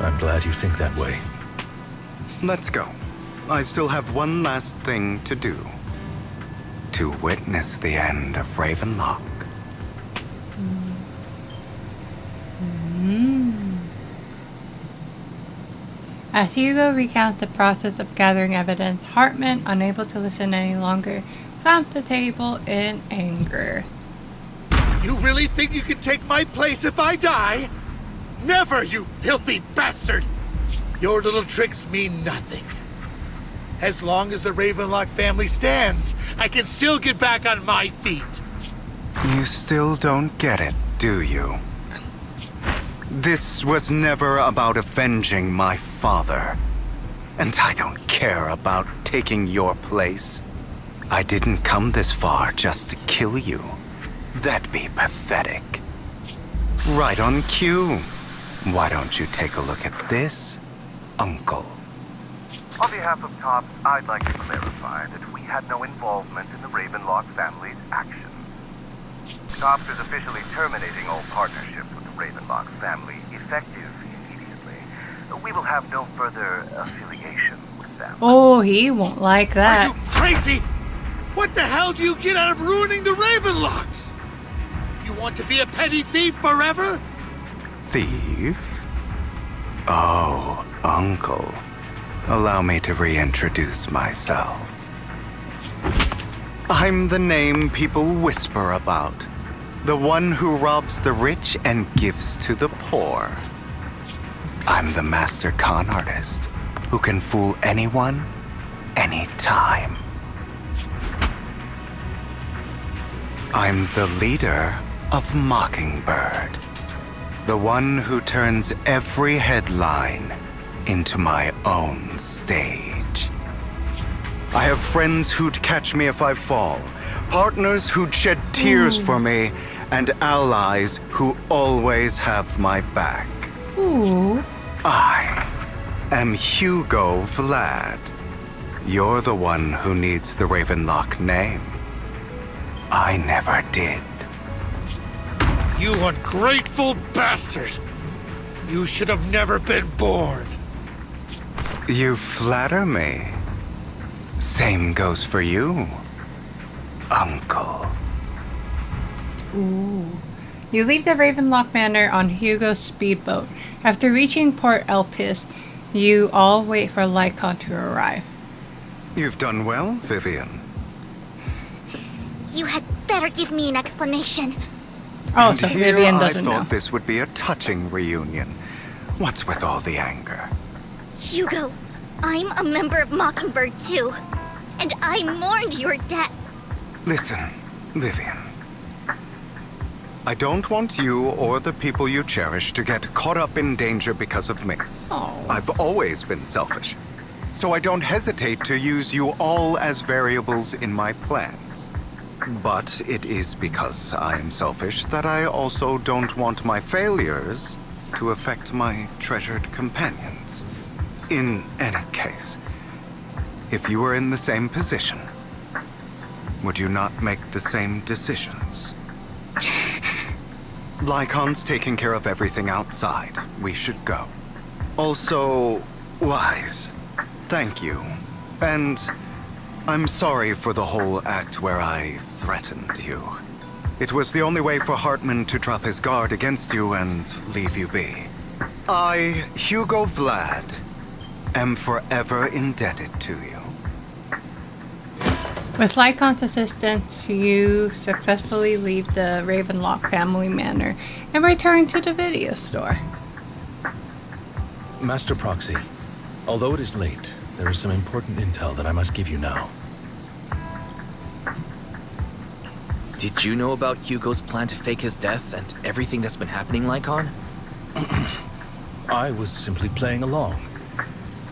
Speaker 3: I'm glad you think that way.
Speaker 6: Let's go. I still have one last thing to do. To witness the end of Ravenlock.
Speaker 1: As Hugo recounts the process of gathering evidence, Hartman, unable to listen any longer, slams the table in anger.
Speaker 7: You really think you can take my place if I die? Never, you filthy bastard! Your little tricks mean nothing. As long as the Ravenlock family stands, I can still get back on my feet.
Speaker 6: You still don't get it, do you? This was never about avenging my father. And I don't care about taking your place. I didn't come this far just to kill you. That'd be pathetic. Right on cue. Why don't you take a look at this, Uncle?
Speaker 12: On behalf of Tops, I'd like to clarify that we had no involvement in the Ravenlock family's actions. Tops is officially terminating all partnership with the Ravenlock family, effective immediately. We will have no further affiliation with them.
Speaker 1: Oh, he won't like that.
Speaker 7: Are you crazy? What the hell do you get out of ruining the Ravenlocks? You want to be a petty thief forever?
Speaker 6: Thief? Oh, Uncle. Allow me to reintroduce myself. I'm the name people whisper about. The one who robs the rich and gives to the poor. I'm the master con artist who can fool anyone, anytime. I'm the leader of Mockingbird. The one who turns every headline into my own stage. I have friends who'd catch me if I fall, partners who'd shed tears for me, and allies who always have my back.
Speaker 1: Ooh.
Speaker 6: I am Hugo Vlad. You're the one who needs the Ravenlock name. I never did.
Speaker 7: You ungrateful bastard! You should have never been born.
Speaker 6: You flatter me. Same goes for you, Uncle.
Speaker 1: Ooh. You leave the Ravenlock Manor on Hugo's speedboat. After reaching Port Elpis, you all wait for Lycon to arrive.
Speaker 6: You've done well, Vivian.
Speaker 2: You had better give me an explanation.
Speaker 1: Oh,
Speaker 6: And
Speaker 1: so
Speaker 6: here
Speaker 1: Vivian
Speaker 6: I
Speaker 1: doesn't
Speaker 6: thought
Speaker 1: know.
Speaker 6: this would be a touching reunion. What's with all the anger?
Speaker 2: Hugo, I'm a member of Mockingbird too. And I mourned your death.
Speaker 6: Listen, Vivian. I don't want you or the people you cherish to get caught up in danger because of me.
Speaker 1: Oh.
Speaker 6: I've always been selfish, so I don't hesitate to use you all as variables in my plans. But it is because I am selfish that I also don't want my failures to affect my treasured companions. In any case, if you were in the same position, would you not make the same decisions? Lycon's taking care of everything outside. We should go. Also, Wise, thank you. And I'm sorry for the whole act where I threatened you. It was the only way for Hartman to drop his guard against you and leave you be. I, Hugo Vlad, am forever indebted to you.
Speaker 1: With Lycon's assistance, you successfully leave the Ravenlock family manor and return to the video store.
Speaker 3: Master Proxy, although it is late, there is some important intel that I must give you now.
Speaker 4: Did you know about Hugo's plan to fake his death and everything that's been happening, Lycon?
Speaker 3: I was simply playing along.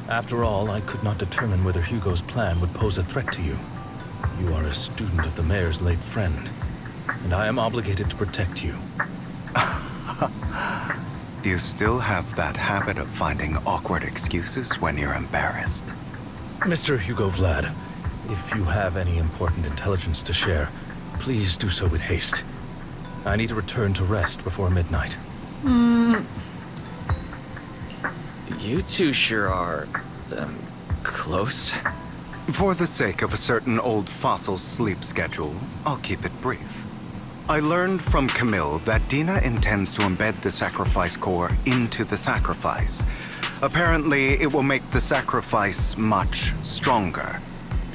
Speaker 3: After all, I could not determine whether Hugo's plan would pose a threat to you. You are a student of the mayor's late friend, and I am obligated to protect you.
Speaker 6: You still have that habit of finding awkward excuses when you're embarrassed.
Speaker 3: Mr. Hugo Vlad, if you have any important intelligence to share, please do so with haste. I need to return to rest before midnight.
Speaker 4: You two sure are, close.
Speaker 6: For the sake of a certain old fossil's sleep schedule, I'll keep it brief. I learned from Camille that Dina intends to embed the sacrifice core into the sacrifice. Apparently, it will make the sacrifice much stronger.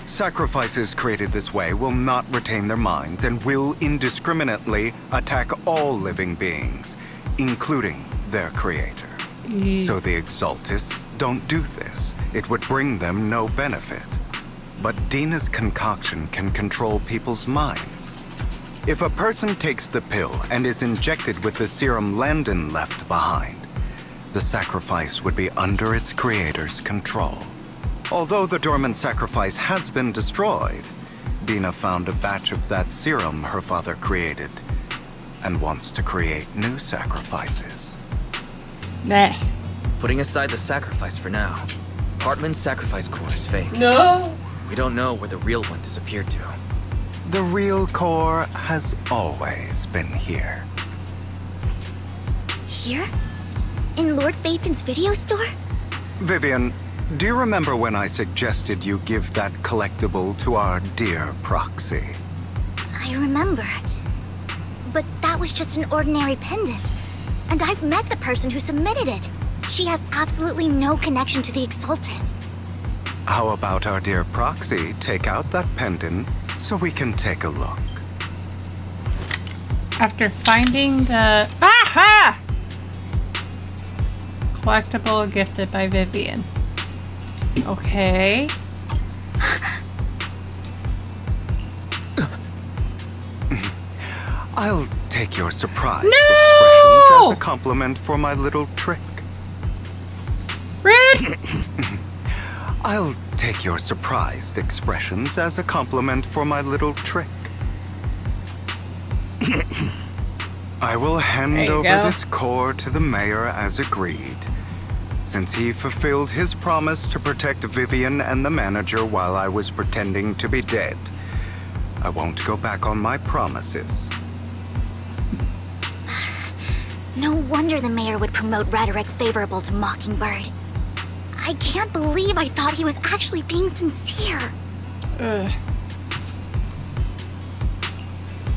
Speaker 6: Sacrifices created this way will not retain their minds and will indiscriminately attack all living beings, including their creator. So the Exaltists don't do this. It would bring them no benefit. But Dina's concoction can control people's minds. If a person takes the pill and is injected with the serum Landon left behind, the sacrifice would be under its creator's control. Although the dormant sacrifice has been destroyed, Dina found a batch of that serum her father created and wants to create new sacrifices.
Speaker 1: Meh.
Speaker 4: Putting aside the sacrifice for now, Hartman's sacrifice core is fake.
Speaker 1: No!
Speaker 4: We don't know where the real one disappeared to.
Speaker 6: The real core has always been here.
Speaker 2: Here? In Lord Phaethon's video store?
Speaker 6: Vivian, do you remember when I suggested you give that collectible to our dear Proxy?
Speaker 2: I remember. But that was just an ordinary pendant. And I've met the person who submitted it. She has absolutely no connection to the Exaltists.
Speaker 6: How about our dear Proxy take out that pendant so we can take a look?
Speaker 1: After finding the... Aha! Collectible gifted by Vivian. Okay.
Speaker 6: I'll take your surprised
Speaker 1: No!
Speaker 6: expressions as a compliment for my little trick.
Speaker 1: Rude!
Speaker 6: I'll take your surprised expressions as a compliment for my little trick. I will hand
Speaker 1: There you
Speaker 6: over
Speaker 1: go.
Speaker 6: this core to the mayor as agreed, since he fulfilled his promise to protect Vivian and the manager while I was pretending to be dead. I won't go back on my promises.
Speaker 2: No wonder the mayor would promote rhetoric favorable to Mockingbird. I can't believe I thought he was actually being sincere.
Speaker 1: Ugh.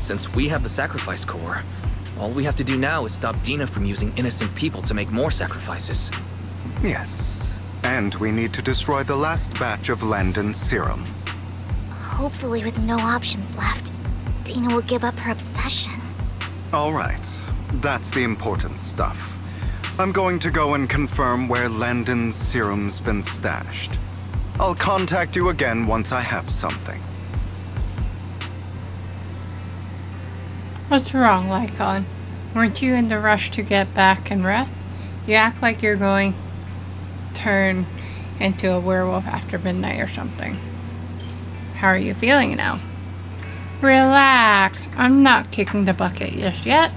Speaker 4: Since we have the sacrifice core, all we have to do now is stop Dina from using innocent people to make more sacrifices.
Speaker 6: Yes, and we need to destroy the last batch of Landon's serum.
Speaker 2: Hopefully with no options left, Dina will give up her obsession.
Speaker 6: All right. That's the important stuff. I'm going to go and confirm where Landon's serum's been stashed. I'll contact you again once I have something.
Speaker 1: What's wrong, Lycon? Weren't you in the rush to get back and rest? You act like you're going to turn into a werewolf after midnight or something. How are you feeling now? Relax. I'm not kicking the bucket just yet.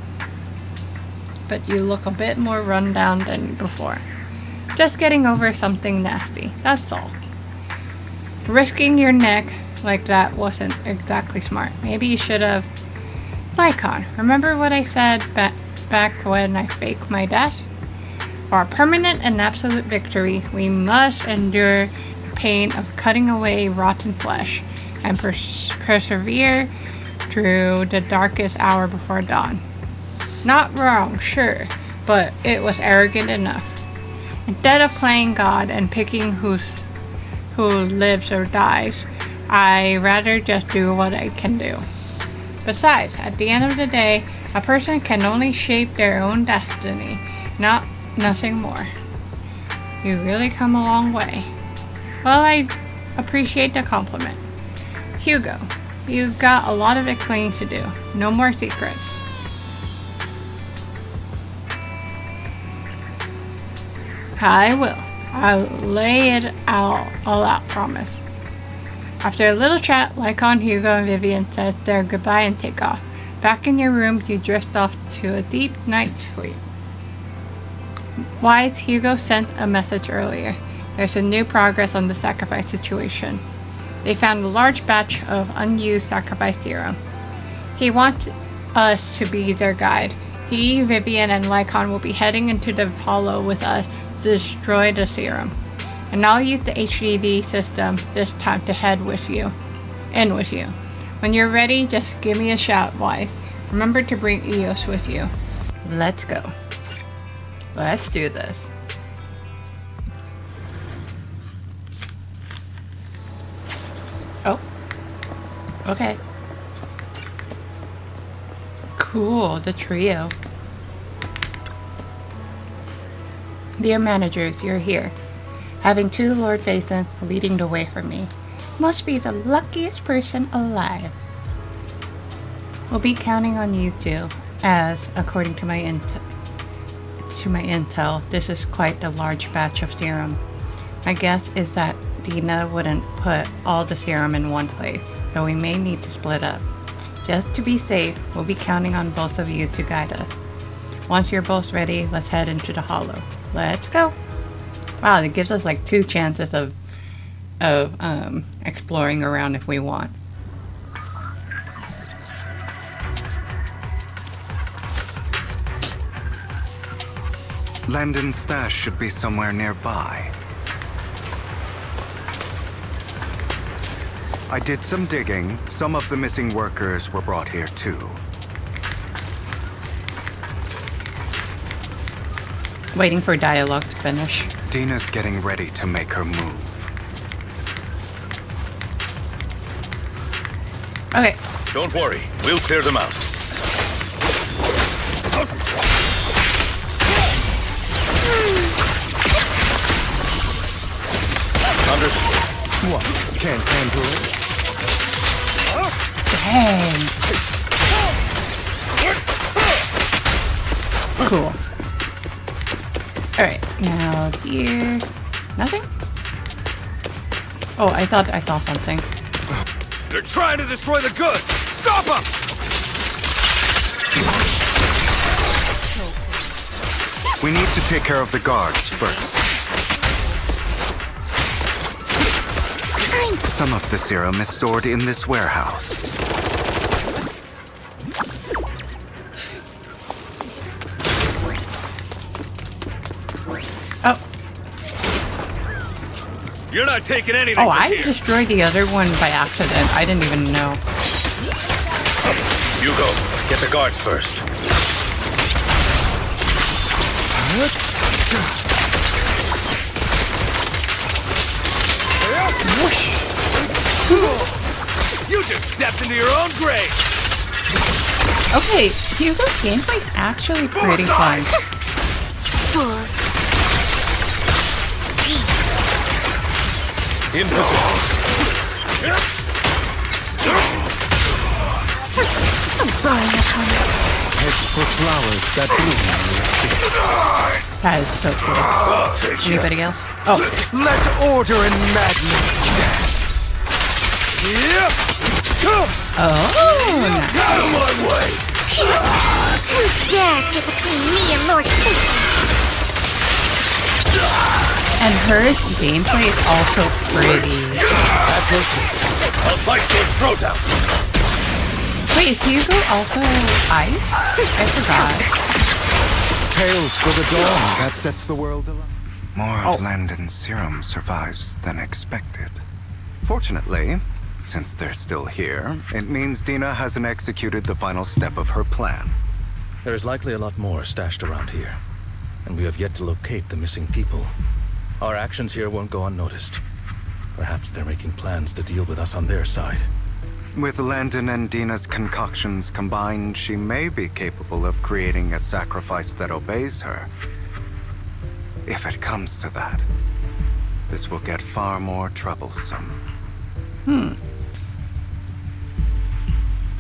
Speaker 1: But you look a bit more run down than before. Just getting over something nasty, that's all. Risking your neck like that wasn't exactly smart. Maybe you should have... Lycon, remember what I said back when I faked my death? For our permanent and absolute victory, we must endure the pain of cutting away rotten flesh and persevere through the darkest hour before dawn. Not wrong, sure, but it was arrogant enough. Instead of playing God and picking who lives or dies, I rather just do what I can do. Besides, at the end of the day, a person can only shape their own destiny, nothing more. You really come a long way. Well, I appreciate the compliment. Hugo, you got a lot of explaining to do. No more secrets. I will. I'll lay it all out, promise. After a little chat, Lycon, Hugo, and Vivian said their goodbye and take off. Back in your room, you drift off to a deep night's sleep. Wise, Hugo sent a message earlier. There's a new progress on the sacrifice situation. They found a large batch of unused sacrifice serum. He wants us to be their guide. He, Vivian, and Lycon will be heading into the hollow with us to destroy the serum. And I'll use the HDD system this time to head with you. When you're ready, just give me a shout, Wise. Remember to bring Eos with you. Let's go. Let's do this. Oh. Okay. Cool, the trio. Dear managers, you're here. Having two Lord Phaethons leading the way for me. Must be the luckiest person alive. We'll be counting on you two, as, according to my intel, this is quite a large batch of serum. My guess is that Dina wouldn't put all the serum in one place, so we may need to split up. Just to be safe, we'll be counting on both of you to guide us. Once you're both ready, let's head into the hollow. Let's go! Wow, it gives us like 2 chances of exploring around if we want.
Speaker 6: Landon's stash should be somewhere nearby. I did some digging. Some of the missing workers were brought here too.
Speaker 1: Waiting for dialogue to finish.
Speaker 6: Dina's getting ready to make her move.
Speaker 1: Okay.
Speaker 3: Don't worry, we'll clear them out. Understood.
Speaker 11: What? Can't handle it?
Speaker 1: Dang. Cool. Alright, now here... Nothing? Oh, I thought I saw something.
Speaker 8: They're trying to destroy the goods! Stop them!
Speaker 6: We need to take care of the guards first. Some of the serum is stored in this warehouse.
Speaker 1: Oh.
Speaker 8: You're not taking anything.
Speaker 1: Oh, I destroyed the other one by accident. I didn't even know.
Speaker 3: You go. Get the guards first.
Speaker 8: You just stepped into your own grave!
Speaker 1: Okay, Hugo's gameplay's actually pretty fun.
Speaker 2: Fools.
Speaker 11: For flowers that bloom.
Speaker 1: That is so cool. Anybody else? Oh,
Speaker 11: Let order and madness dance.
Speaker 1: oh, nice.
Speaker 8: Out of my way!
Speaker 2: Who dares get between me and Lord Satan?
Speaker 1: And her gameplay is also pretty.
Speaker 8: I'll fight your throat out!
Speaker 1: Wait, is Hugo also ice? I forgot.
Speaker 11: Tales for the dawn that sets the world alight.
Speaker 6: More of Landon's serum survives than expected. Fortunately, since they're still here, it means Dina hasn't executed the final step of her plan.
Speaker 3: There is likely a lot more stashed around here, and we have yet to locate the missing people. Our actions here won't go unnoticed. Perhaps they're making plans to deal with us on their side.
Speaker 6: With Landon and Dina's concoctions combined, she may be capable of creating a sacrifice that obeys her. If it comes to that, this will get far more troublesome.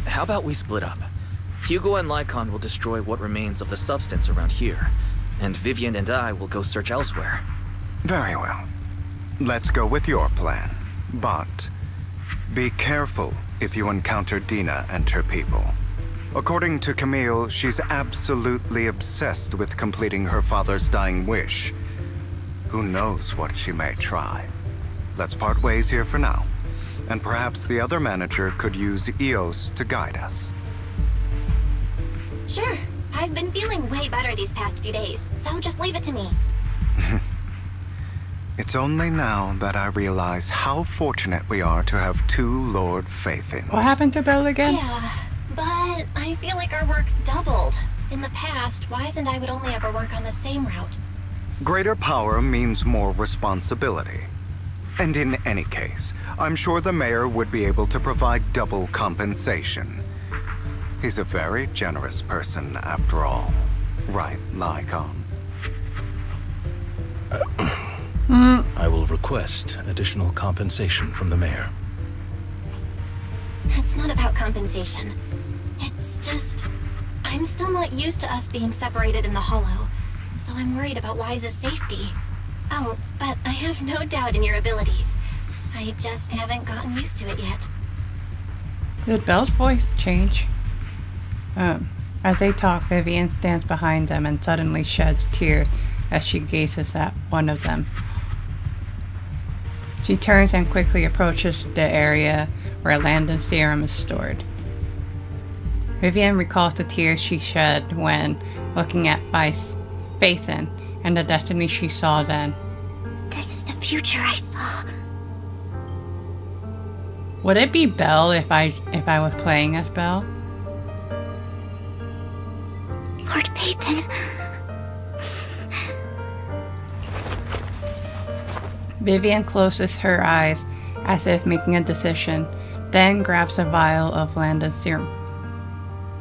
Speaker 4: How about we split up? Hugo and Lycon will destroy what remains of the substance around here, and Vivian and I will go search elsewhere.
Speaker 6: Very well. Let's go with your plan. But be careful if you encounter Dina and her people. According to Camille, she's absolutely obsessed with completing her father's dying wish. Who knows what she may try. Let's part ways here for now. And perhaps the other manager could use Eos to guide us.
Speaker 2: Sure. I've been feeling way better these past few days, so just leave it to me.
Speaker 6: It's only now that I realize how fortunate we are to have two Lord Faithins.
Speaker 1: What happened to Belle again?
Speaker 2: Yeah, but I feel like our work's doubled. In the past, Wise and I would only ever work on the same route.
Speaker 6: Greater power means more responsibility. And in any case, I'm sure the mayor would be able to provide double compensation. He's a very generous person, after all. Right, Lycon?
Speaker 3: I will request additional compensation from the mayor.
Speaker 2: It's not about compensation. It's just... I'm still not used to us being separated in the Hollow, so I'm worried about Wise's safety. Oh, but I have no doubt in your abilities. I just haven't gotten used to it yet.
Speaker 1: Did Belle's voice change? As they talk, Vivian stands behind them and suddenly sheds tears as she gazes at one of them. She turns and quickly approaches the area where Landon's serum is stored. Vivian recalls the tears she shed when looking at Phaethon and the destiny she saw then.
Speaker 2: This is the future I saw.
Speaker 1: Would it be Belle if I was playing as Belle?
Speaker 2: Lord Phaethon.
Speaker 1: Vivian closes her eyes as if making a decision, then grabs a vial of Landon's serum.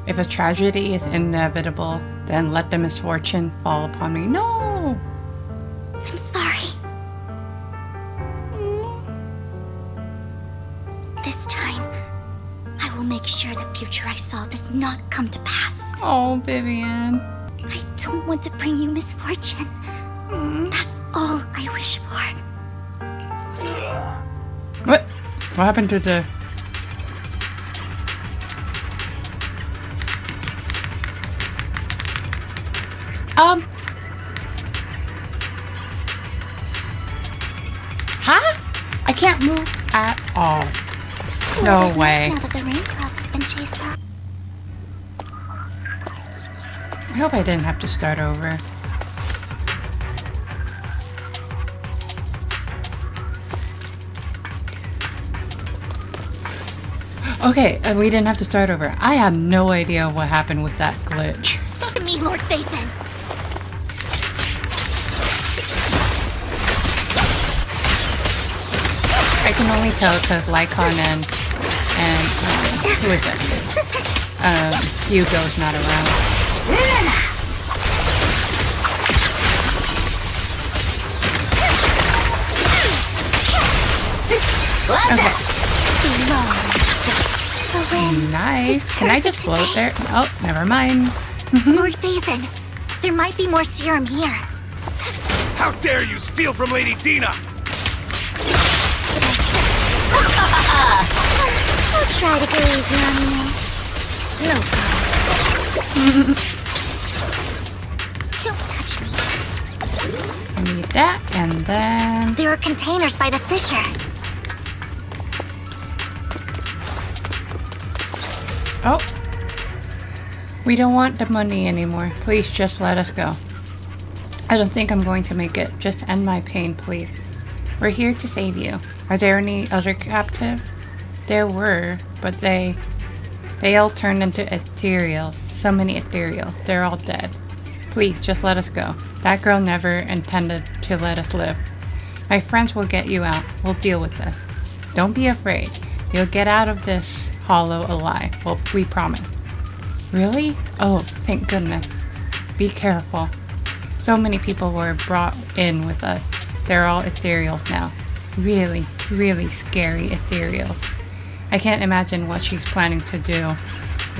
Speaker 1: If a tragedy is inevitable, then let the misfortune fall upon me. No!
Speaker 2: I'm sorry. This time, I will make sure the future I saw does not come to pass.
Speaker 1: Oh, Vivian.
Speaker 2: I don't want to bring you misfortune. That's all I wish for.
Speaker 1: What? What happened to the... Huh? I can't move at all. No way.
Speaker 2: Now that the rain clouds have been chased up.
Speaker 1: I hope I didn't have to start over. Okay, we didn't have to start over. I had no idea what happened with that glitch.
Speaker 2: Look at me, Lord Phaethon.
Speaker 1: I can only tell because Lycon and who is that? Hugo's not around. Okay. Nice. Can I just float there? Oh, never mind.
Speaker 2: Lord Phaethon, there might be more serum here.
Speaker 8: How dare you steal from Lady Dina!
Speaker 2: I'll try to go easy on you. No problem. Don't touch me.
Speaker 1: I need that, and then...
Speaker 2: There are containers by the fissure.
Speaker 1: Oh. We don't want the money anymore. Please just let us go. I don't think I'm going to make it. Just end my pain, please. We're here to save you. Are there any other captives? There were, but they all turned into ethereal. So many ethereal. They're all dead. Please, just let us go. That girl never intended to let us live. My friends will get you out. We'll deal with this. Don't be afraid. You'll get out of this hollow alive. Well, we promise. Really? Oh, thank goodness. Be careful. So many people were brought in with us. They're all ethereals now. Really, really scary ethereals. I can't imagine what she's planning to do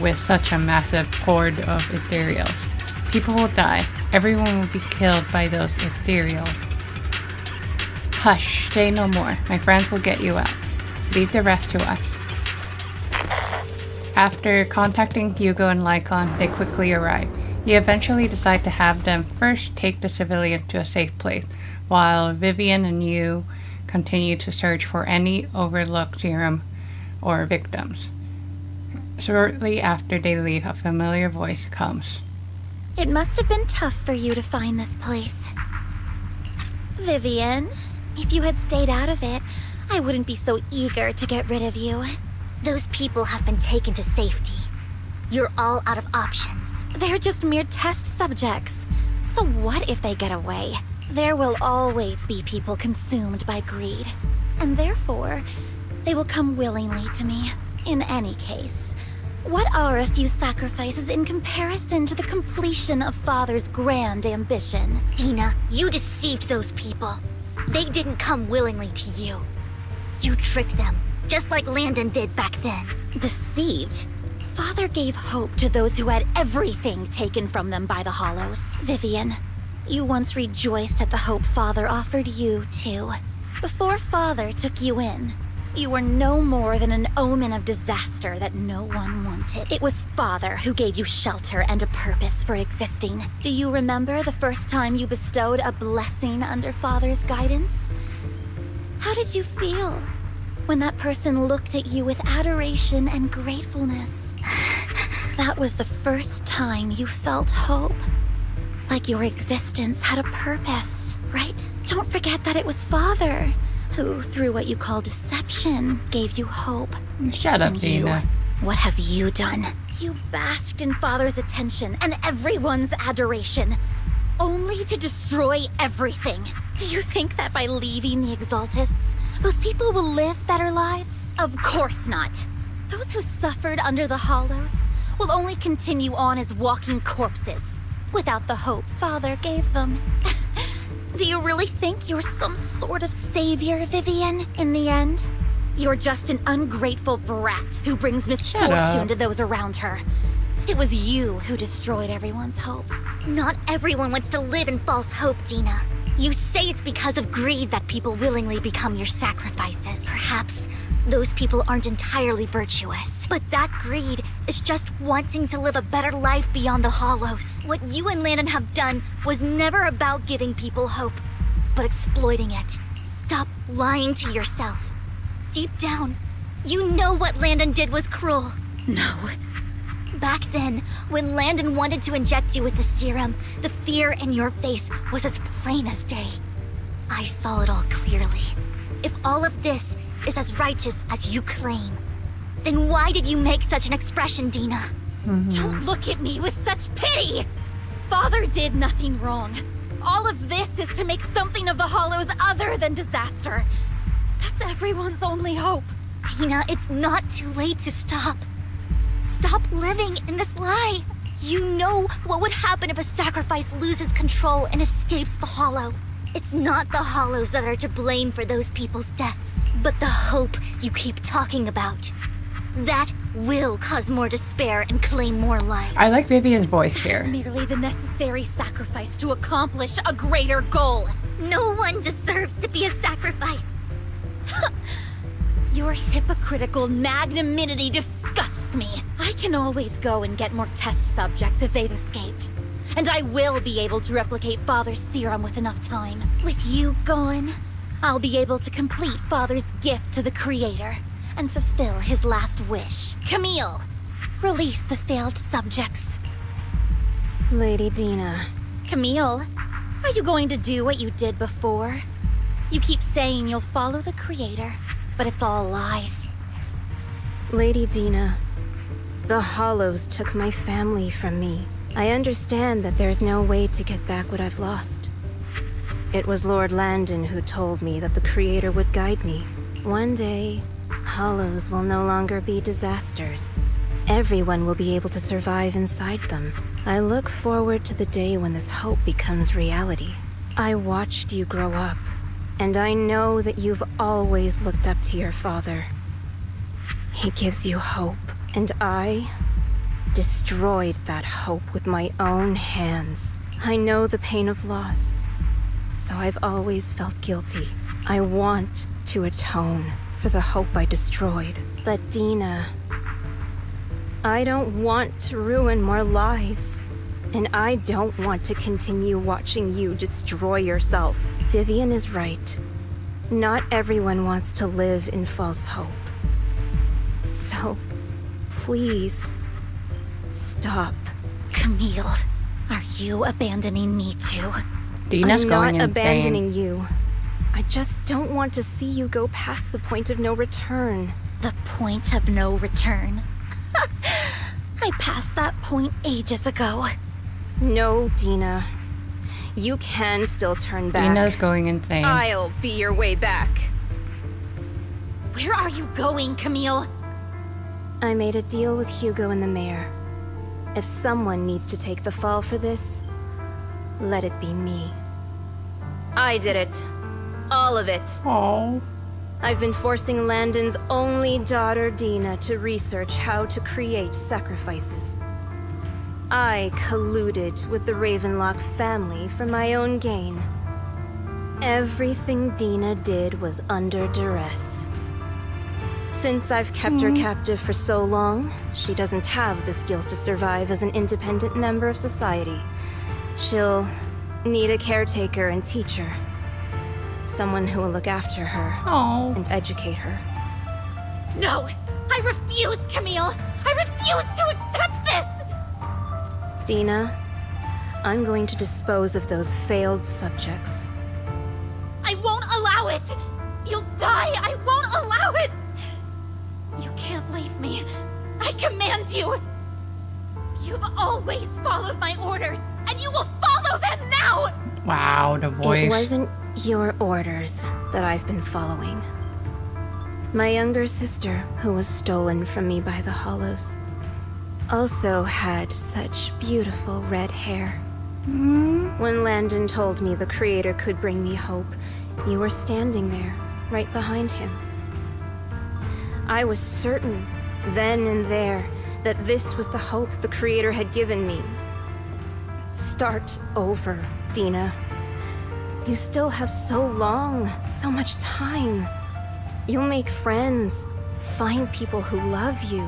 Speaker 1: with such a massive horde of ethereals. People will die. Everyone will be killed by those ethereals. Hush, say no more. My friends will get you out. Leave the rest to us. After contacting Hugo and Lycon, they quickly arrive. You eventually decide to have them first take the civilian to a safe place, while Vivian and you continue to search for any overlooked serum or victims. Shortly after they leave, a familiar voice comes.
Speaker 2: It must have been tough for you to find this place. Vivian, if you had stayed out of it, I wouldn't be so eager to get rid of you. Those people have been taken to safety. You're all out of options. They're just mere test subjects. So what if they get away? There will always be people consumed by greed. And therefore, they will come willingly to me. In any case, what are a few sacrifices in comparison to the completion of Father's grand ambition? Dina, you deceived those people. They didn't come willingly to you. You tricked them, just like Landon did back then. Deceived? Father gave hope to those who had everything taken from them by the Hollows. Vivian, you once rejoiced at the hope Father offered you, too. Before Father took you in, you were no more than an omen of disaster that no one wanted. It was Father who gave you shelter and a purpose for existing. Do you remember the first time you bestowed a blessing under Father's guidance? How did you feel when that person looked at you with adoration and gratefulness? That was the first time you felt hope. Like your existence had a purpose, right? Don't forget that it was Father who, through what you call deception, gave you hope.
Speaker 1: Shut up,
Speaker 2: and
Speaker 1: Dina.
Speaker 2: What have you done? You basked in Father's attention and everyone's adoration, only to destroy everything. Do you think that by leaving the Exaltists, those people will live better lives? Of course not. Those who suffered under the Hollows will only continue on as walking corpses, without the hope Father gave them. Do you really think you're some sort of savior, Vivian? In the end, you're just an ungrateful brat who brings misfortune to those around her. It was you who destroyed everyone's hope. Not everyone wants to live in false hope, Dina. You say it's because of greed that people willingly become your sacrifices. Perhaps those people aren't entirely virtuous. But that greed is just wanting to live a better life beyond the Hollows. What you and Landon have done was never about giving people hope, but exploiting it. Stop lying to yourself. Deep down, you know what Landon did was cruel. No. Back then, when Landon wanted to inject you with the serum, the fear in your face was as plain as day. I saw it all clearly. If all of this is as righteous as you claim, then why did you make such an expression, Dina? Don't look at me with such pity! Father did nothing wrong. All of this is to make something of the Hollows other than disaster. That's everyone's only hope. Dina, it's not too late to stop.
Speaker 13: Stop living in this lie. You know what would happen if a sacrifice loses control and escapes the Hollow. It's not the Hollows that are to blame for those people's deaths, but the hope you keep talking about. That will cause more despair and claim more lives.
Speaker 1: I like Vivian's voice here.
Speaker 13: It's merely the necessary sacrifice to accomplish a greater goal. No one deserves to be a sacrifice. Your hypocritical magnanimity disgusts me. I can always go and get more test subjects if they've escaped. And I will be able to replicate Father's serum with enough time. With you gone, I'll be able to complete Father's gift to the Creator and fulfill his last wish. Camille, release the failed subjects.
Speaker 14: Lady Dina.
Speaker 13: Camille, are you going to do what you did before? You keep saying you'll follow the Creator, but it's all lies.
Speaker 14: Lady Dina, the Hollows took my family from me. I understand that there's no way to get back what I've lost. It was Lord Landon who told me that the Creator would guide me. One day, Hollows will no longer be disasters. Everyone will be able to survive inside them. I look forward to the day when this hope becomes reality. I watched you grow up, and I know that you've always looked up to your father. He gives you hope, and I destroyed that hope with my own hands. I know the pain of loss, so I've always felt guilty. I want to atone for the hope I destroyed. But Dina, I don't want to ruin more lives, and I don't want to continue watching you destroy yourself. Vivian is right. Not everyone wants to live in false hope. So, please, stop.
Speaker 13: Camille, are you abandoning me too?
Speaker 1: Dina's
Speaker 14: I'm
Speaker 1: going
Speaker 14: not
Speaker 1: insane.
Speaker 14: abandoning you. I just don't want to see you go past the point of no return.
Speaker 13: The point of no return? I passed that point ages ago.
Speaker 14: No, Dina. You can still turn back.
Speaker 1: Dina's going insane.
Speaker 14: I'll be your way back.
Speaker 13: Where are you going, Camille?
Speaker 14: I made a deal with Hugo and the mayor. If someone needs to take the fall for this, let it be me. I did it. All of it.
Speaker 1: Oh.
Speaker 14: I've been forcing Landon's only daughter, Dina, to research how to create sacrifices. I colluded with the Ravenlock family for my own gain. Everything Dina did was under duress. Since I've kept her captive for so long, she doesn't have the skills to survive as an independent member of society. She'll need a caretaker and teacher. Someone who will look after her and educate her.
Speaker 13: No! I refuse, Camille! I refuse to accept this!
Speaker 14: Dina, I'm going to dispose of those failed subjects.
Speaker 13: I won't allow it! You'll die! I won't allow it! You can't leave me. I command you! You've always followed my orders, and you will follow them now!
Speaker 1: Wow, the voice.
Speaker 14: It wasn't your orders that I've been following. My younger sister, who was stolen from me by the Hollows, also had such beautiful red hair. When Landon told me the Creator could bring me hope, you were standing there, right behind him. I was certain, then and there, that this was the hope the Creator had given me. Start over, Dina. You still have so long, so much time. You'll make friends, find people who love you,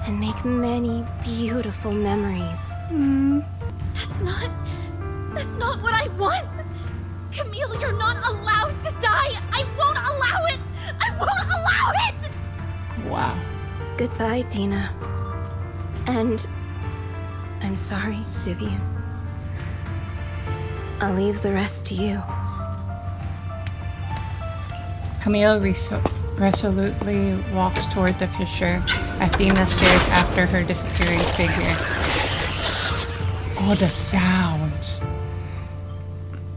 Speaker 14: and make many beautiful memories.
Speaker 13: That's not what I want! Camille, you're not allowed to die! I won't allow it! I won't allow it!
Speaker 1: Wow.
Speaker 14: Goodbye, Dina. And I'm sorry, Vivian. I'll leave the rest to you.
Speaker 1: Camille resolutely walks toward the fissure as Dina stares after her disappearing figure. Oh, the sounds.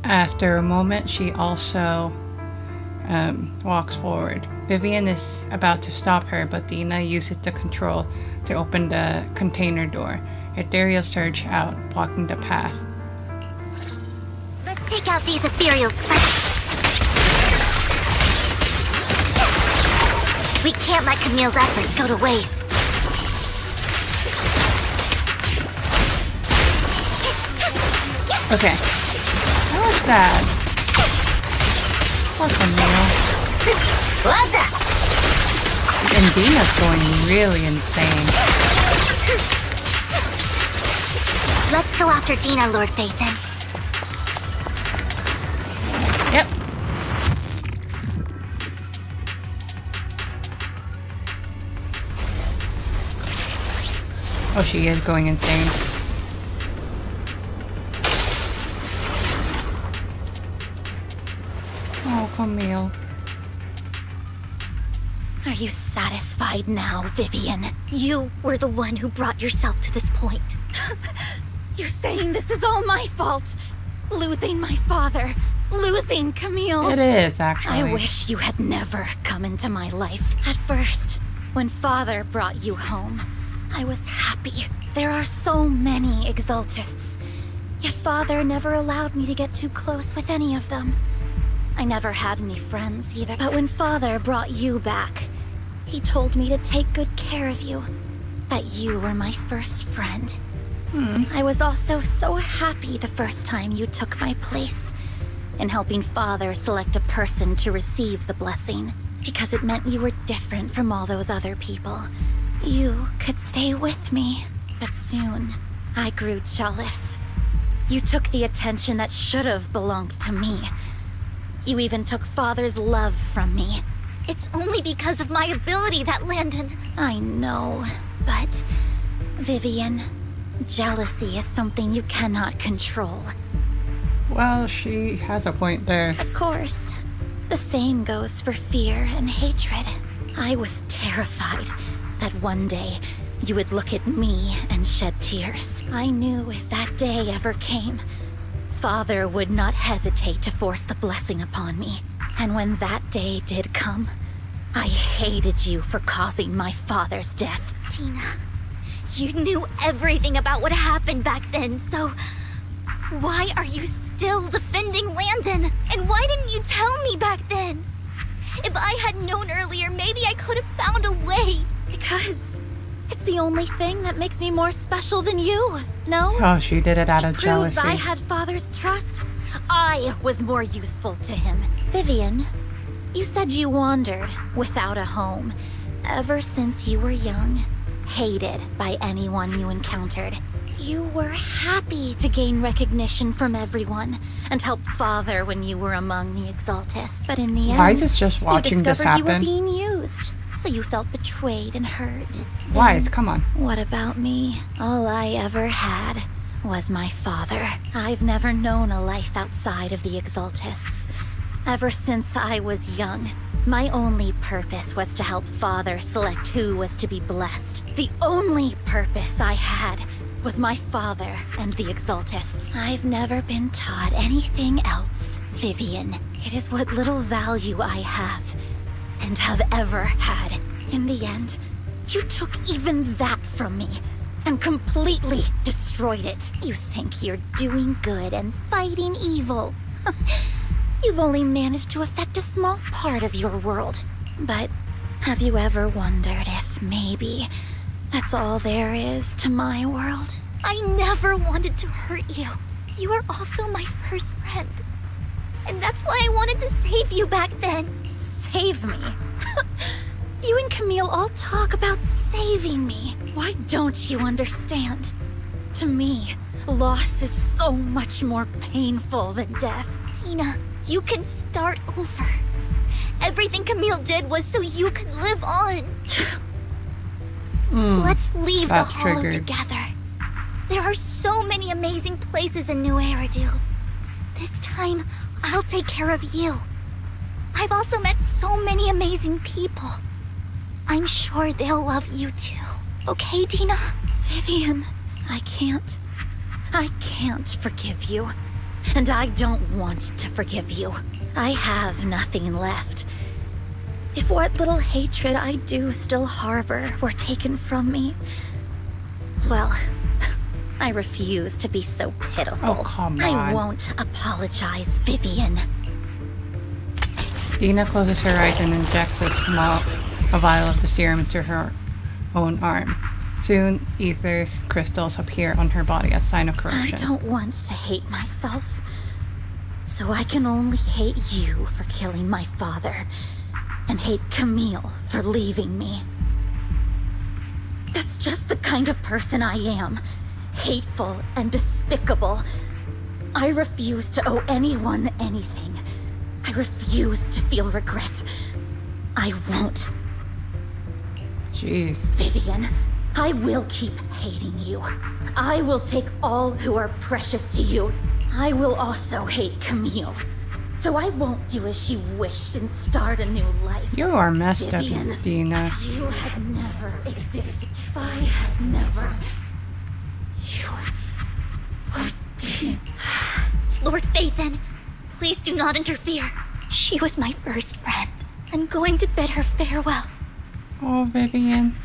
Speaker 1: After a moment, she also walks forward. Vivian is about to stop her, but Dina uses the control to open the container door. Ethereal surge out, blocking the path.
Speaker 2: Let's take out these ethereals first. We can't let Camille's efforts go to waste.
Speaker 1: Okay. What was that? Poor Camille.
Speaker 2: What's up?
Speaker 1: And Dina's going really insane.
Speaker 2: Let's go after Dina, Lord Phaethon.
Speaker 1: Yep. Oh, she is going insane. Oh, Camille.
Speaker 13: Are you satisfied now, Vivian? You were the one who brought yourself to this point. You're saying this is all my fault? Losing my father, losing Camille.
Speaker 1: It is, actually.
Speaker 13: I wish you had never come into my life. At first, when Father brought you home, I was happy. There are so many Exaltists, yet Father never allowed me to get too close with any of them. I never had any friends either, but when Father brought you back, he told me to take good care of you, that you were my first friend. I was also so happy the first time you took my place in helping Father select a person to receive the blessing, because it meant you were different from all those other people. You could stay with me, but soon I grew jealous. You took the attention that should have belonged to me. You even took Father's love from me.
Speaker 2: It's only because of my ability that Landon...
Speaker 13: I know, but... Vivian, jealousy is something you cannot control.
Speaker 1: Well, she has a point there.
Speaker 13: Of course. The same goes for fear and hatred. I was terrified that one day you would look at me and shed tears. I knew if that day ever came, Father would not hesitate to force the blessing upon me. And when that day did come, I hated you for causing my father's death.
Speaker 2: Tina, you knew everything about what happened back then, so... why are you still defending Landon? And why didn't you tell me back then? If I had known earlier, maybe I could have found a way.
Speaker 13: Because it's the only thing that makes me more special than you, no?
Speaker 1: Oh, she did it out of
Speaker 13: Proves
Speaker 1: jealousy.
Speaker 13: I had Father's trust. I was more useful to him. Vivian, you said you wandered without a home ever since you were young, hated by anyone you encountered. You were happy to gain recognition from everyone and help Father when you were among the Exaltists. But in the end,
Speaker 1: Why is this just watching
Speaker 13: you
Speaker 1: this
Speaker 13: discovered you were
Speaker 1: happen?
Speaker 13: being used. So you felt betrayed and hurt.
Speaker 1: Why?
Speaker 13: Then,
Speaker 1: Come on.
Speaker 13: What about me? All I ever had was my father. I've never known a life outside of the Exaltists. Ever since I was young, my only purpose was to help Father select who was to be blessed. The only purpose I had was my father and the Exaltists. I've never been taught anything else, Vivian. It is what little value I have, and have ever had. In the end, you took even that from me, and completely destroyed it. You think you're doing good and fighting evil. You've only managed to affect a small part of your world. But have you ever wondered if maybe that's all there is to my world?
Speaker 2: I never wanted to hurt you. You were also my first friend. And that's why I wanted to save you back then.
Speaker 13: Save me? You and Camille all talk about saving me. Why don't you understand? To me, loss is so much more painful than death.
Speaker 2: Tina, you can start over. Everything Camille did was so you could live on. Let's leave the Hollow
Speaker 1: triggered.
Speaker 2: together. There are so many amazing places in New Eridu. This time, I'll take care of you. I've also met so many amazing people. I'm sure they'll love you too. Okay, Dina?
Speaker 13: Vivian, I can't forgive you. And I don't want to forgive you. I have nothing left. If what little hatred I do still harbor were taken from me, well, I refuse to be so pitiful.
Speaker 1: Oh, come
Speaker 13: I
Speaker 1: on.
Speaker 13: won't apologize, Vivian.
Speaker 1: Dina closes her eyes and injects a vial of the serum into her own arm. Soon, ethers crystals appear on her body as sign of
Speaker 13: I
Speaker 1: corruption.
Speaker 13: don't want to hate myself, so I can only hate you for killing my father, and hate Camille for leaving me. That's just the kind of person I am. Hateful and despicable. I refuse to owe anyone anything. I refuse to feel regret. I won't.
Speaker 1: Jeez.
Speaker 13: Vivian, I will keep hating you. I will take all who are precious to you. I will also hate Camille. So I won't do as she wished and start a new life.
Speaker 1: You are messed
Speaker 13: Vivian,
Speaker 1: up, Dina.
Speaker 13: You had never existed. If I had never... You would be...
Speaker 15: Lord Phaethon, please do not interfere. She was my first friend. I'm going to bid her farewell.
Speaker 1: Oh, Vivian.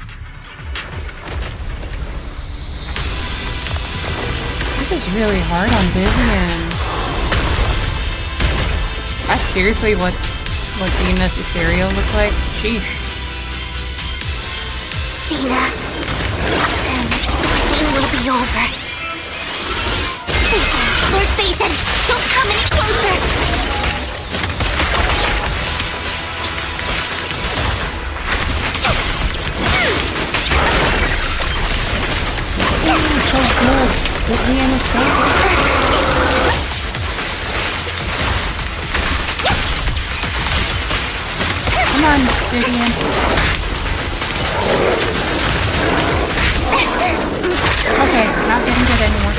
Speaker 1: This is really hard on Vivian. That's seriously what Dina's ethereal looks like? Sheesh.
Speaker 15: Dina, soon, everything will be over. Lord Phaethon, don't come any closer!
Speaker 1: Oh, so good. Vivian is so good. Come on, Vivian. Okay, not getting good anymore.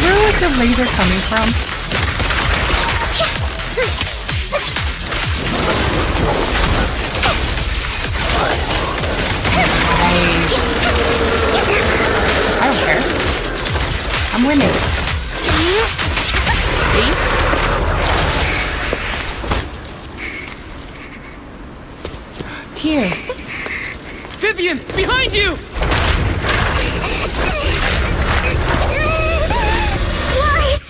Speaker 1: Where was the laser coming from? I don't care. I'm winning. See? Here.
Speaker 10: Vivian, behind you!
Speaker 15: Lies!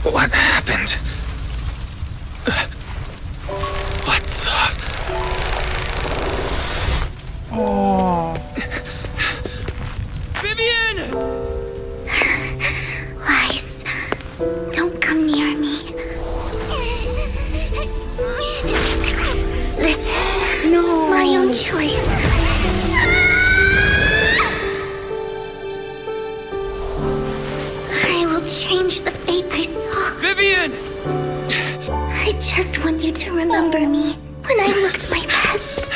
Speaker 4: What happened? What the...
Speaker 1: Oh.
Speaker 10: Vivian!
Speaker 15: Lies. Don't come near me. This is my own choice. I will change the fate I saw.
Speaker 10: Vivian!
Speaker 15: I just want you to remember me when I looked my best.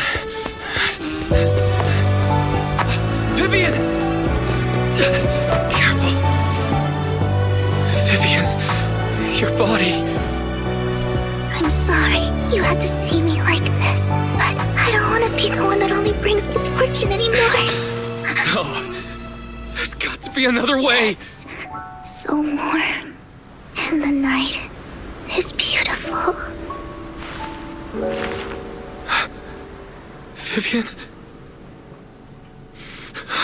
Speaker 4: Vivian! Careful. Vivian, your body...
Speaker 15: I'm sorry you had to see me like this, but I don't want to be the one that only brings misfortune anymore.
Speaker 4: No. There's got to be another way.
Speaker 15: It's so warm, and the night is beautiful.
Speaker 4: Vivian?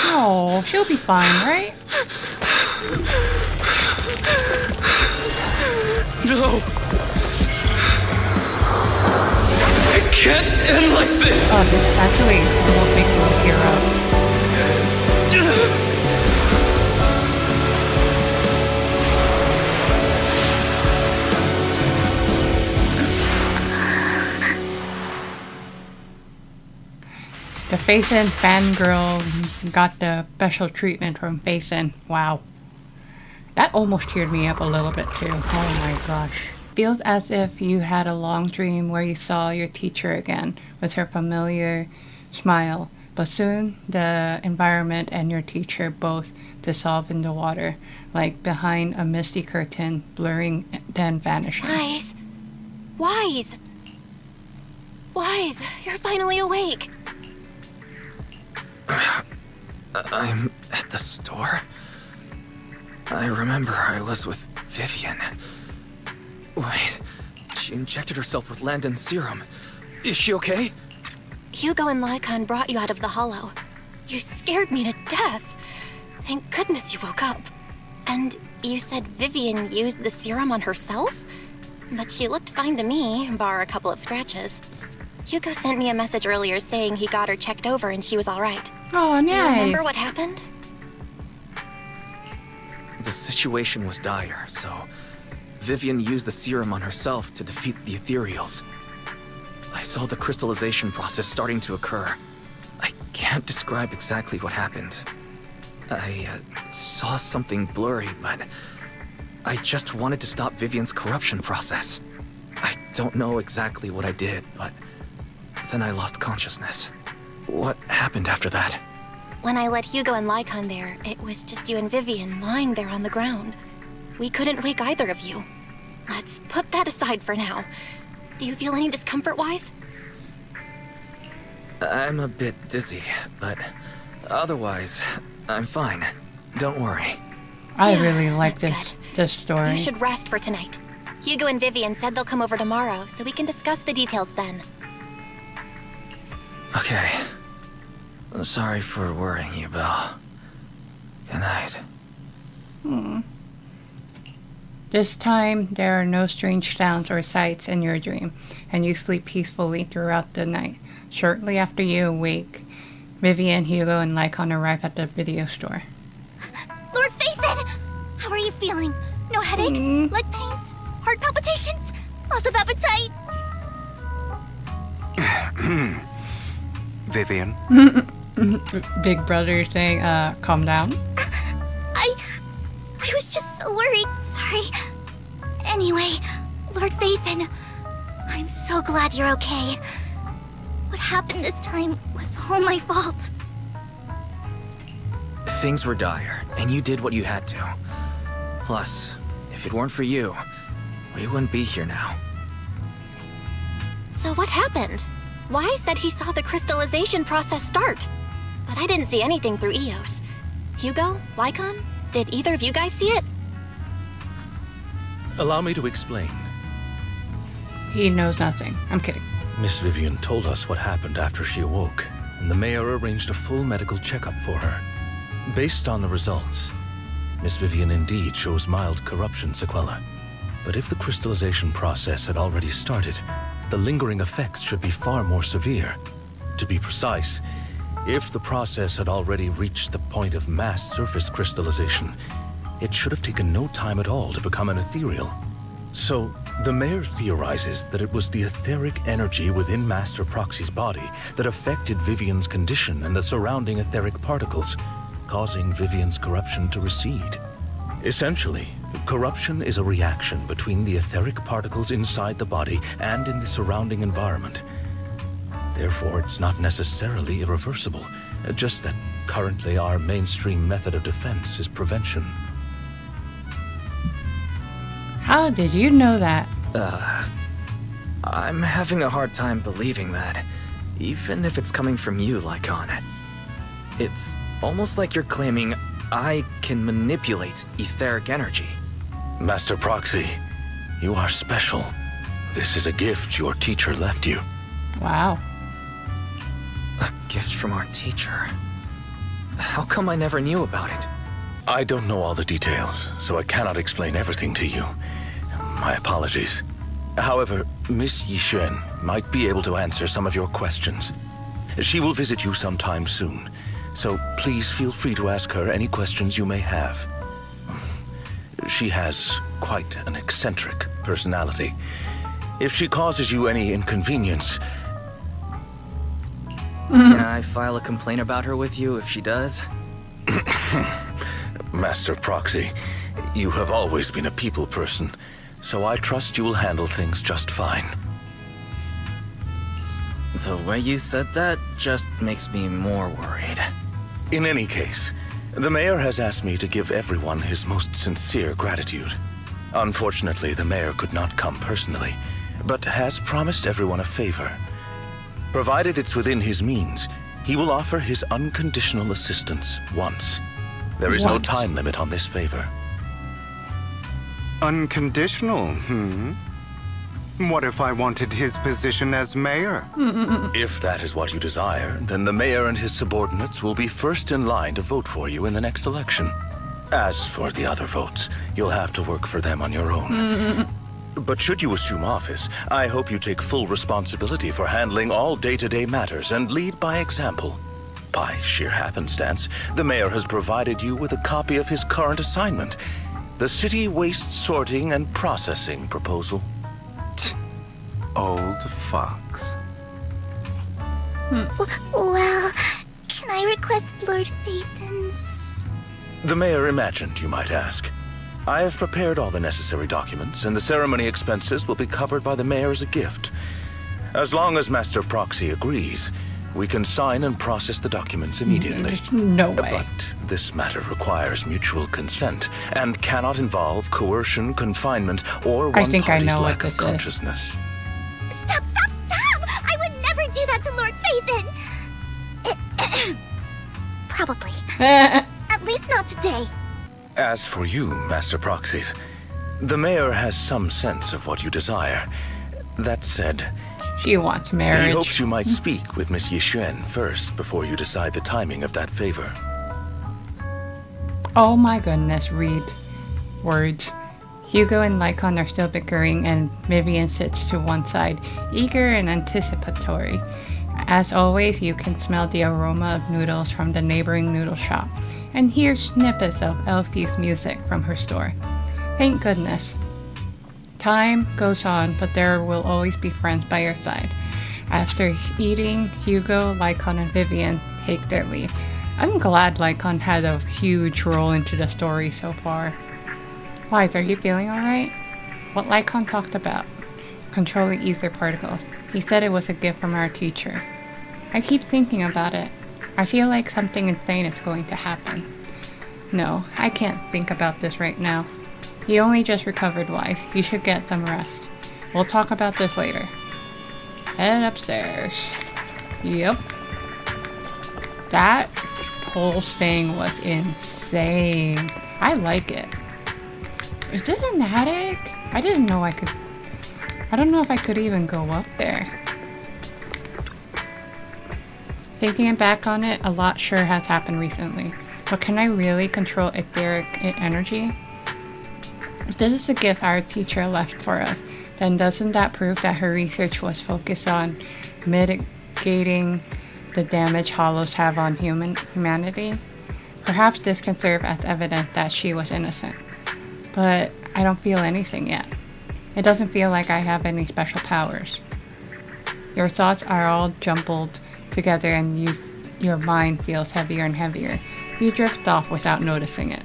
Speaker 1: Oh, she'll be fine, right?
Speaker 4: No. It can't end like this.
Speaker 1: Oh, this actually will make me tear up. The Phaethon fangirl got the special treatment from Phaethon. Wow. That almost teared me up a little bit too. Oh my gosh. Feels as if you had a long dream where you saw your teacher again with her familiar smile. But soon the environment and your teacher both dissolve in the water, like behind a misty curtain, blurring then vanishing.
Speaker 2: Wise. Wise. Wise, you're finally awake.
Speaker 4: I'm at the store. I remember I was with Vivian. Wait, she injected herself with Landon's serum. Is she okay?
Speaker 2: Hugo and Lycon brought you out of the hollow. You scared me to death. Thank goodness you woke up. And you said Vivian used the serum on herself? But she looked fine to me, bar a couple of scratches. Hugo sent me a message earlier saying he got her checked over and she was alright.
Speaker 1: Oh, nice.
Speaker 2: Do you remember what happened?
Speaker 4: The situation was dire, so Vivian used the serum on herself to defeat the ethereals. I saw the crystallization process starting to occur. I can't describe exactly what happened. I saw something blurry, but I just wanted to stop Vivian's corruption process. I don't know exactly what I did, but then I lost consciousness. What happened after that?
Speaker 2: When I led Hugo and Lycon there, it was just you and Vivian lying there on the ground. We couldn't wake either of you. Let's put that aside for now. Do you feel any discomfort-wise?
Speaker 4: I'm a bit dizzy, but otherwise, I'm fine. Don't worry.
Speaker 1: I really like this story.
Speaker 2: You should rest for tonight. Hugo and Vivian said they'll come over tomorrow, so we can discuss the details then.
Speaker 4: Okay. Sorry for worrying you, Belle. Good night.
Speaker 1: This time, there are no strange sounds or sights in your dream, and you sleep peacefully throughout the night. Shortly after you awake, Vivian, Hugo, and Lycon arrive at the video store.
Speaker 15: Lord Phaethon! How are you feeling? No headaches? Leg pains? Heart palpitations? Loss of appetite?
Speaker 6: Vivian?
Speaker 1: Big brother saying, calm down.
Speaker 15: I was just so worried. Sorry. Anyway, Lord Phaethon, I'm so glad you're okay. What happened this time was all my fault.
Speaker 4: Things were dire, and you did what you had to. Plus, if it weren't for you, we wouldn't be here now.
Speaker 2: So what happened? Wise said he saw the crystallization process start. But I didn't see anything through Eos. Hugo? Lycon? Did either of you guys see it?
Speaker 3: Allow me to explain.
Speaker 1: He knows nothing. I'm kidding.
Speaker 3: Miss Vivian told us what happened after she awoke, and the mayor arranged a full medical checkup for her. Based on the results, Miss Vivian indeed shows mild corruption sequela. But if the crystallization process had already started, the lingering effects should be far more severe. To be precise, if the process had already reached the point of mass surface crystallization, it should have taken no time at all to become an ethereal. So, the mayor theorizes that it was the etheric energy within Master Proxy's body that affected Vivian's condition and the surrounding etheric particles, causing Vivian's corruption to recede. Essentially, corruption is a reaction between the etheric particles inside the body and in the surrounding environment. Therefore, it's not necessarily irreversible, just that currently our mainstream method of defense is prevention.
Speaker 1: How did you know that?
Speaker 4: I'm having a hard time believing that, even if it's coming from you, Lycon. It's almost like you're claiming I can manipulate etheric energy.
Speaker 3: Master Proxy, you are special. This is a gift your teacher left you.
Speaker 1: Wow.
Speaker 4: A gift from our teacher? How come I never knew about it?
Speaker 3: I don't know all the details, so I cannot explain everything to you. My apologies. However, Miss Yixuan might be able to answer some of your questions. She will visit you sometime soon, so please feel free to ask her any questions you may have. She has quite an eccentric personality. If she causes you any inconvenience...
Speaker 4: Can I file a complaint about her with you if she does?
Speaker 3: Master Proxy, you have always been a people person, so I trust you will handle things just fine.
Speaker 4: The way you said that just makes me more worried.
Speaker 3: In any case, the mayor has asked me to give everyone his most sincere gratitude. Unfortunately, the mayor could not come personally, but has promised everyone a favor. Provided it's within his means, He will offer his unconditional assistance once. There is no
Speaker 1: Once.
Speaker 3: time limit on this favor.
Speaker 6: Unconditional, What if I wanted his position as mayor?
Speaker 3: If that is what you desire, then the mayor and his subordinates will be first in line to vote for you in the next election. As for the other votes, you'll have to work for them on your own. But should you assume office, I hope you take full responsibility for handling all day-to-day matters and lead by example. By sheer happenstance, the mayor has provided you with a copy of his current assignment, the City Waste Sorting and Processing proposal.
Speaker 6: Old fox.
Speaker 15: Well, can I request Lord Phaethon's?
Speaker 3: The mayor imagined you might ask. I have prepared all the necessary documents, and the ceremony expenses will be covered by the mayor as a gift. As long as Master Proxy agrees, we can sign and process the documents immediately.
Speaker 1: There's no way.
Speaker 3: But this matter requires mutual consent and cannot involve coercion, confinement, or
Speaker 1: I
Speaker 3: one
Speaker 1: think I
Speaker 3: party's
Speaker 1: know what
Speaker 3: lack
Speaker 1: this
Speaker 3: of consciousness.
Speaker 15: Stop! I would never do that to Lord Phaethon! Probably. At least not today.
Speaker 3: As for you, Master Proxies, the mayor has some sense of what you desire. That said,
Speaker 1: She wants marriage.
Speaker 3: he hopes you might speak with Miss Yixuan first before you decide the timing of that favor.
Speaker 1: Oh my goodness, read words. Hugo and Lycon are still bickering, and Vivian sits to one side, eager and anticipatory. As always, you can smell the aroma of noodles from the neighboring noodle shop, and hear snippets of Elfie's music from her store. Thank goodness. Time goes on, but there will always be friends by your side. After eating, Hugo, Lycon, and Vivian take their leave. I'm glad Lycon had a huge role into the story so far. Wise, are you feeling alright? What Lycon talked about? Controlling ether particles. He said it was a gift from our teacher. I keep thinking about it. I feel like something insane is going to happen. No, I can't think about this right now. You only just recovered, Wise. You should get some rest. We'll talk about this later. Head upstairs. Yep. That whole thing was insane. I like it. Is this an attic? I didn't know I could... I don't know if I could even go up there. Thinking back on it, a lot sure has happened recently. But can I really control etheric energy? If this is a gift our teacher left for us, then doesn't that prove that her research was focused on mitigating the damage hollows have on humanity? Perhaps this can serve as evidence that she was innocent. But I don't feel anything yet. It doesn't feel like I have any special powers. Your thoughts are all jumbled together, and your mind feels heavier and heavier. You drift off without noticing it.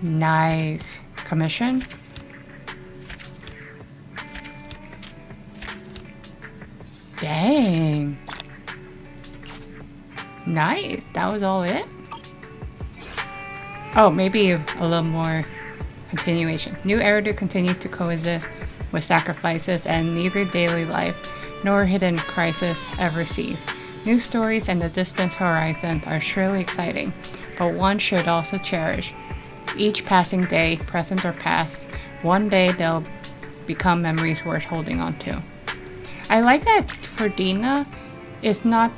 Speaker 1: Nice. Commission? Dang. Nice. That was all it? Oh, maybe a little more continuation. New Eridu continues to coexist with sacrifices, and neither daily life nor hidden crisis ever cease. New stories and the distant horizons are surely exciting, but one should also cherish each passing day, present or past. One day they'll become memories worth holding on to. I like that for Dina, it's not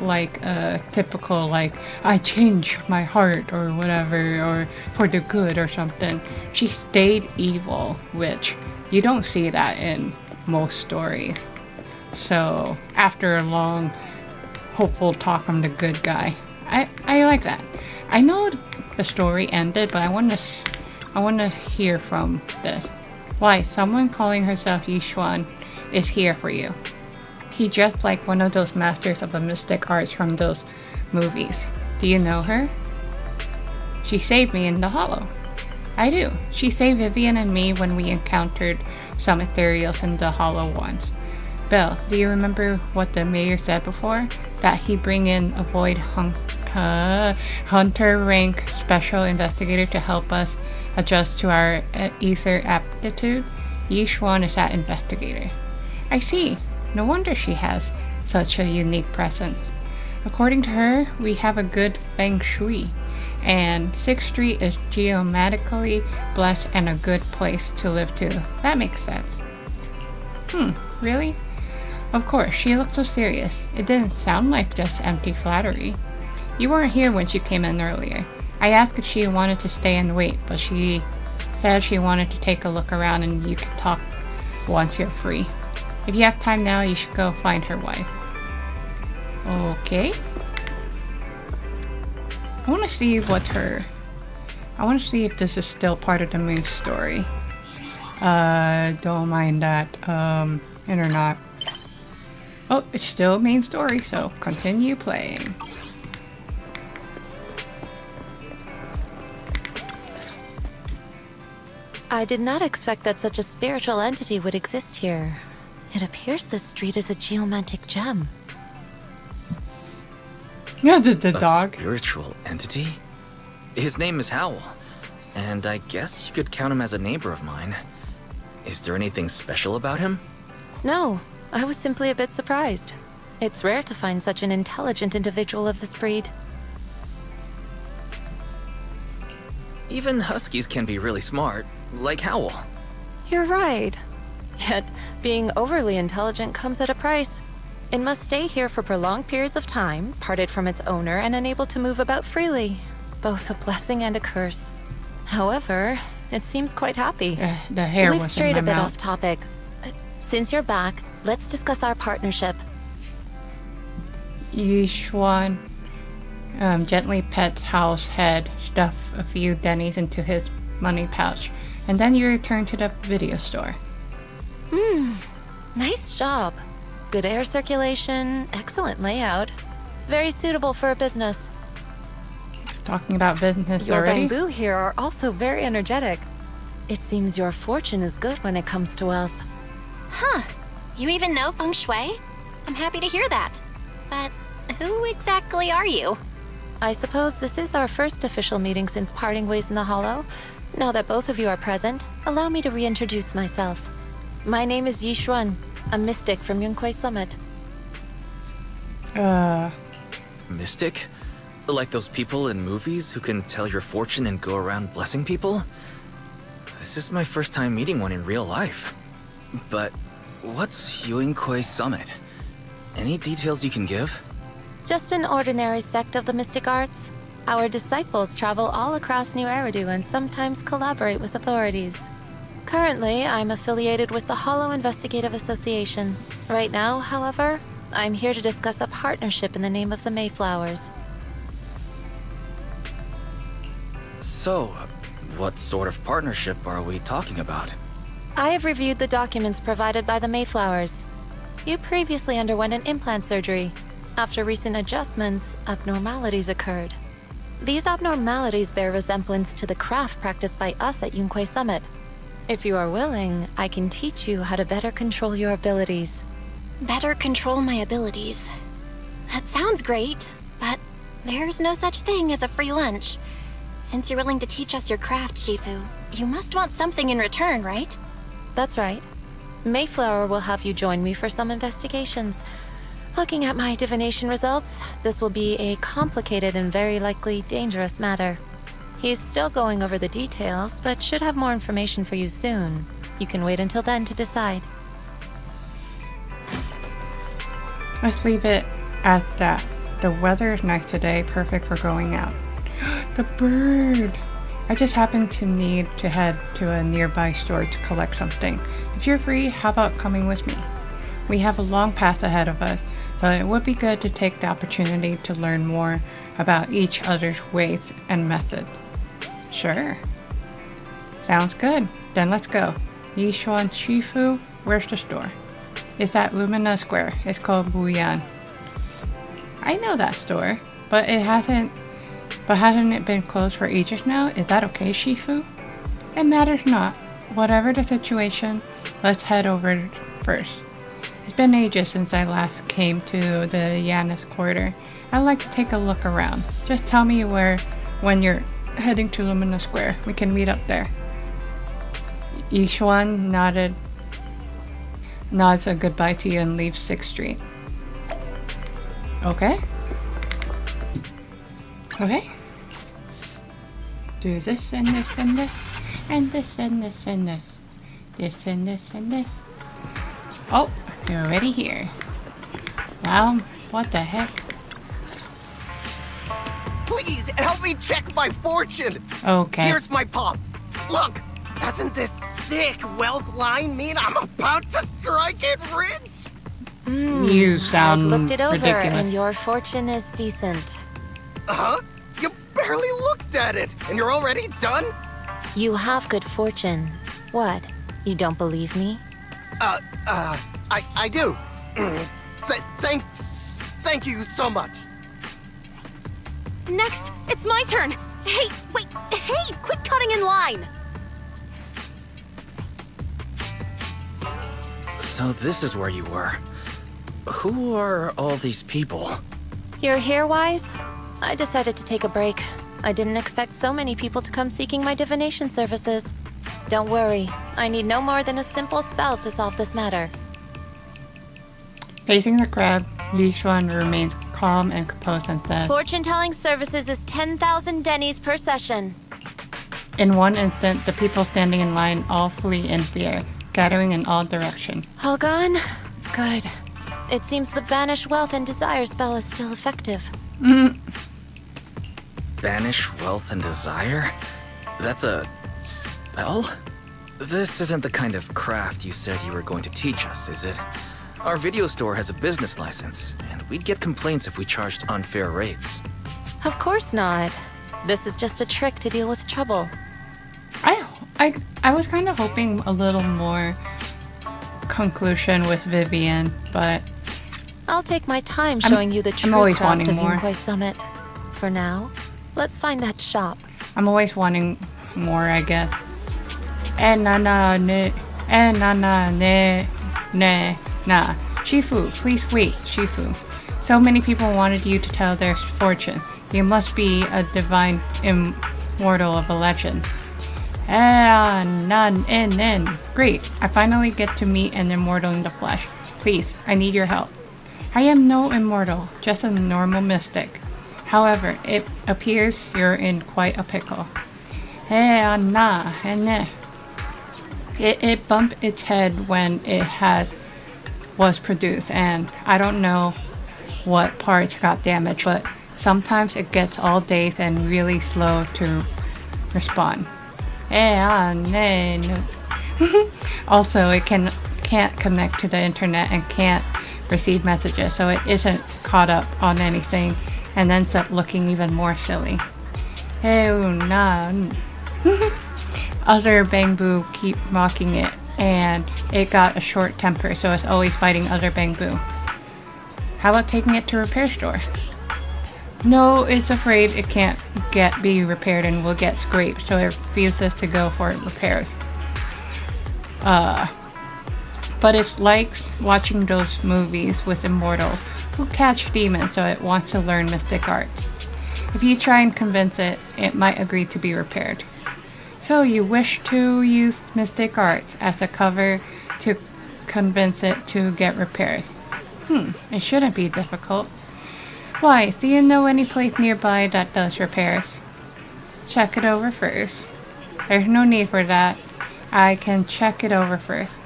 Speaker 1: like a typical, like, I changed my heart or whatever, or for the good or something. She stayed evil, which you don't see that in most stories. So, after a long, hopeful talk from the good guy, I like that. I know the story ended, but I want to hear from this. Why, someone calling herself Yixuan is here for you. He dressed like one of those masters of the mystic arts from those movies. Do you know her? She saved me in the hollow. I do. She saved Vivian and me when we encountered some ethereals in the hollow once. Belle, do you remember what the mayor said before? That he'd bring in a void hunter rank special investigator to help us adjust to our ether aptitude? Yixuan is that investigator. I see. No wonder she has such a unique presence. According to her, we have a good feng shui, and 6th Street is geomatically blessed and a good place to live too. That makes sense. Really? Of course, she looked so serious. It didn't sound like just empty flattery. You weren't here when she came in earlier. I asked if she wanted to stay and wait, but she said she wanted to take a look around and you can talk once you're free. If you have time now, you should go find her wife. Okay. I want to see if this is still part of the main story. Don't mind that. In or not. Oh, it's still main story, so continue playing.
Speaker 16: I did not expect that such a spiritual entity would exist here. It appears this street is a geomantic gem.
Speaker 1: Yeah, the dog.
Speaker 4: A spiritual entity? His name is Howl, and I guess you could count him as a neighbor of mine. Is there anything special about him?
Speaker 16: No, I was simply a bit surprised. It's rare to find such an intelligent individual of this breed.
Speaker 4: Even huskies can be really smart, like Howl.
Speaker 16: You're right. Yet, being overly intelligent comes at a price. It must stay here for prolonged periods of time, parted from its owner and unable to move about freely. Both a blessing and a curse. However, it seems quite happy.
Speaker 1: The hair
Speaker 16: We've
Speaker 1: was
Speaker 16: strayed
Speaker 1: in my
Speaker 16: a bit
Speaker 1: mouth.
Speaker 16: off topic. Since you're back, let's discuss our partnership.
Speaker 1: Yishuan gently pets Howl's head, stuff a few pennies into his money pouch, and then you return to the video store.
Speaker 16: Nice job. Good air circulation, excellent layout. Very suitable for a business.
Speaker 1: Talking about business
Speaker 16: Your
Speaker 1: already?
Speaker 16: bamboo here are also very energetic. It seems your fortune is good when it comes to wealth.
Speaker 2: Huh. You even know feng shui? I'm happy to hear that. But who exactly are you?
Speaker 16: I suppose this is our first official meeting since parting ways in the Hollow. Now that both of you are present, allow me to reintroduce myself. My name is Yishuan, a mystic from Yunquei Summit.
Speaker 4: Mystic? Like those people in movies who can tell your fortune and go around blessing people? This is my first time meeting one in real life. But what's Yunquei Summit? Any details you can give?
Speaker 16: Just an ordinary sect of the mystic arts. Our disciples travel all across New Eridu and sometimes collaborate with authorities. Currently, I'm affiliated with the Hollow Investigative Association. Right now, however, I'm here to discuss a partnership in the name of the Mayflowers.
Speaker 4: So, what sort of partnership are we talking about?
Speaker 16: I have reviewed the documents provided by the Mayflowers. You previously underwent an implant surgery. After recent adjustments, abnormalities occurred. These abnormalities bear resemblance to the craft practiced by us at Yunquei Summit. If you are willing, I can teach you how to better control your abilities.
Speaker 2: Better control my abilities. That sounds great, but there's no such thing as a free lunch. Since you're willing to teach us your craft, Shifu, you must want something in return, right?
Speaker 16: That's right. Mayflower will have you join me for some investigations. Looking at my divination results, this will be a complicated and very likely dangerous matter. He's still going over the details, but should have more information for you soon. You can wait until then to decide.
Speaker 1: Let's leave it at that. The weather is nice today, perfect for going out. The bird! I just happen to need to head to a nearby store to collect something. If you're free, how about coming with me? We have a long path ahead of us, but it would be good to take the opportunity to learn more about each other's ways and methods. Sure. Sounds good. Then let's go. Yishuan Shifu, where's the store? It's at Lumina Square. It's called Buyan. I know that store, but hasn't it been closed for ages now? Is that okay, Shifu? It matters not. Whatever the situation, let's head over first. It's been ages since I last came to the Yanis Quarter. I'd like to take a look around. Just tell me when you're heading to Lumina Square. We can meet up there. Yishuan nods a goodbye to you and leaves 6th Street. Okay. Okay. Do this and this and this. And this and this and this. This and this and this. Oh, you're already here. Wow, what the heck?
Speaker 17: Please, help me check my fortune!
Speaker 1: Okay.
Speaker 17: Here's my palm. Look, doesn't this thick wealth line mean I'm about to strike it rich?
Speaker 1: You sound
Speaker 16: I've looked it over,
Speaker 1: ridiculous.
Speaker 16: and your fortune is decent.
Speaker 17: Huh? You barely looked at it, and you're already done?
Speaker 16: You have good fortune. What? You don't believe me?
Speaker 17: I do. Thank you so much.
Speaker 18: Next, it's my turn. Hey, wait, hey, quit cutting in line.
Speaker 4: So this is where you were. Who are all these people?
Speaker 16: You're here, Wise? I decided to take a break. I didn't expect so many people to come seeking my divination services. Don't worry, I need no more than a simple spell to solve this matter.
Speaker 1: Facing the crowd, Li Xuan remains calm and composed and says,
Speaker 16: Fortune-telling services is 10,000 dennies per session.
Speaker 1: In one instant, the people standing in line all flee in fear, scattering in all directions.
Speaker 16: All gone? Good. It seems the Banish Wealth and Desire spell is still effective.
Speaker 4: Banish wealth and desire? That's a spell? This isn't the kind of craft you said you were going to teach us, is it? Our video store has a business license, and we'd get complaints if we charged unfair rates.
Speaker 16: Of course not. This is just a trick to deal with trouble.
Speaker 1: I was kind of hoping a little more conclusion with Vivian, but
Speaker 16: I'll take my time showing you the true
Speaker 1: always
Speaker 16: craft
Speaker 1: wanting
Speaker 16: of
Speaker 1: more.
Speaker 16: Yunquai Summit. For now, let's find that shop.
Speaker 1: I'm always wanting more, I guess. Ne. Nah. Shifu, please wait, Shifu. So many people wanted you to tell their fortune. You must be a divine immortal of a legend. Great, I finally get to meet an immortal in the flesh. Please, I need your help. I am no immortal, just a normal mystic. However, it appears you're in quite a pickle. It bumped its head when it was produced, and I don't know what parts got damaged, but sometimes it gets all dazed and really slow to respond. Also, it can't connect to the internet and can't receive messages, so it isn't caught up on anything and ends up looking even more silly. Other Bangbu keep mocking it, and it got a short temper, so it's always fighting other Bangbu. How about taking it to a repair store? No, it's afraid it can't be repaired and will get scraped, so it refuses to go for repairs. But it likes watching those movies with immortals who catch demons, so it wants to learn mystic arts. If you try and convince it, it might agree to be repaired. So you wish to use mystic arts as a cover to convince it to get repairs. It shouldn't be difficult. Why, do you know any place nearby that does repairs? Check it over first. There's no need for that. I can check it over first.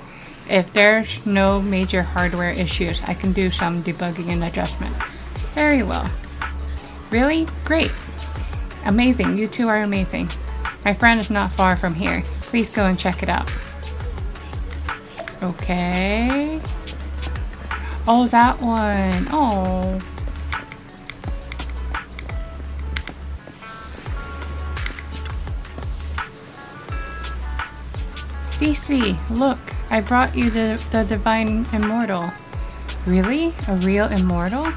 Speaker 1: If there's no major hardware issues, I can do some debugging and adjustment. Very well. Really? Great. Amazing. You two are amazing. My friend is not far from here. Please go and check it out. Okay. Oh, that one. Oh. CC, look. I brought you the Divine Immortal. Really? A real immortal?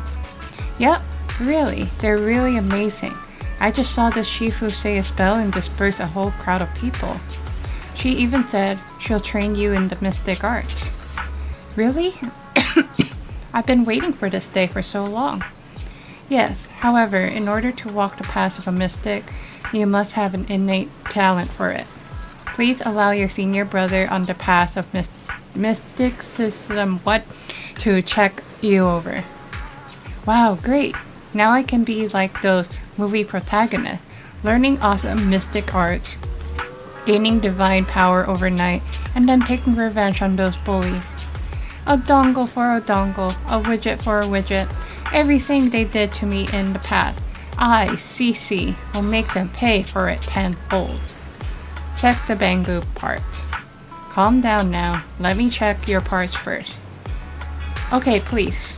Speaker 1: Yep, really. They're really amazing. I just saw this Shifu say a spell and disperse a whole crowd of people. She even said she'll train you in the mystic arts. Really? I've been waiting for this day for so long. Yes, however, in order to walk the path of a mystic, you must have an innate talent for it. Please allow your senior brother on the path of mysticism to check you over. Wow, great. Now I can be like those movie protagonists, learning awesome mystic arts, gaining divine power overnight, and then taking revenge on those bullies. A dongle for a dongle, a widget for a widget. Everything they did to me in the past, I, Cece, will make them pay for it tenfold. Check the Bangbu parts. Calm down now. Let me check your parts first. Okay, please.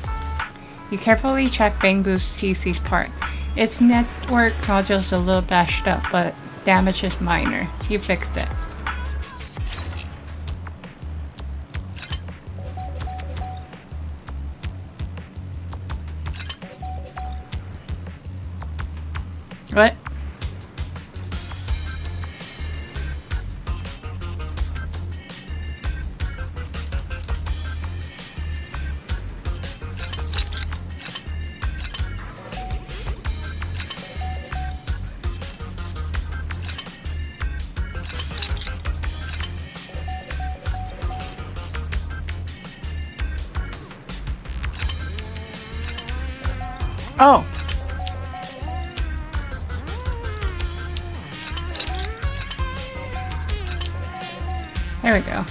Speaker 1: You carefully check Bangbu's Cece's part. Its network module's a little bashed up, but damage is minor. You fixed it. What? Oh. There we go.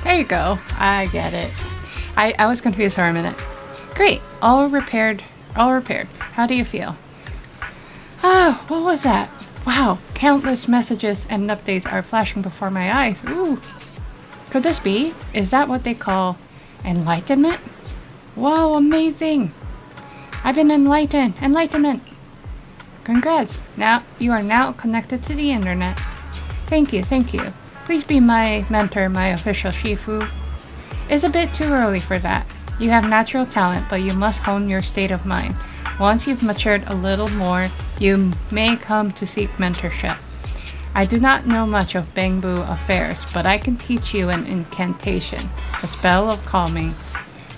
Speaker 1: There you go. I get it. I was confused for a minute. Great. All repaired. All repaired. How do you feel? Ah, what was that? Wow, countless messages and updates are flashing before my eyes. Ooh. Could this be? Is that what they call enlightenment? Whoa, amazing. I've been enlightened. Enlightenment. Congrats. Now, you are now connected to the internet. Thank you, thank you. Please be my mentor, my official Shifu. It's a bit too early for that. You have natural talent, but you must hone your state of mind. Once you've matured a little more, you may come to seek mentorship. I do not know much of Bangbu affairs, but I can teach you an incantation, a spell of calming.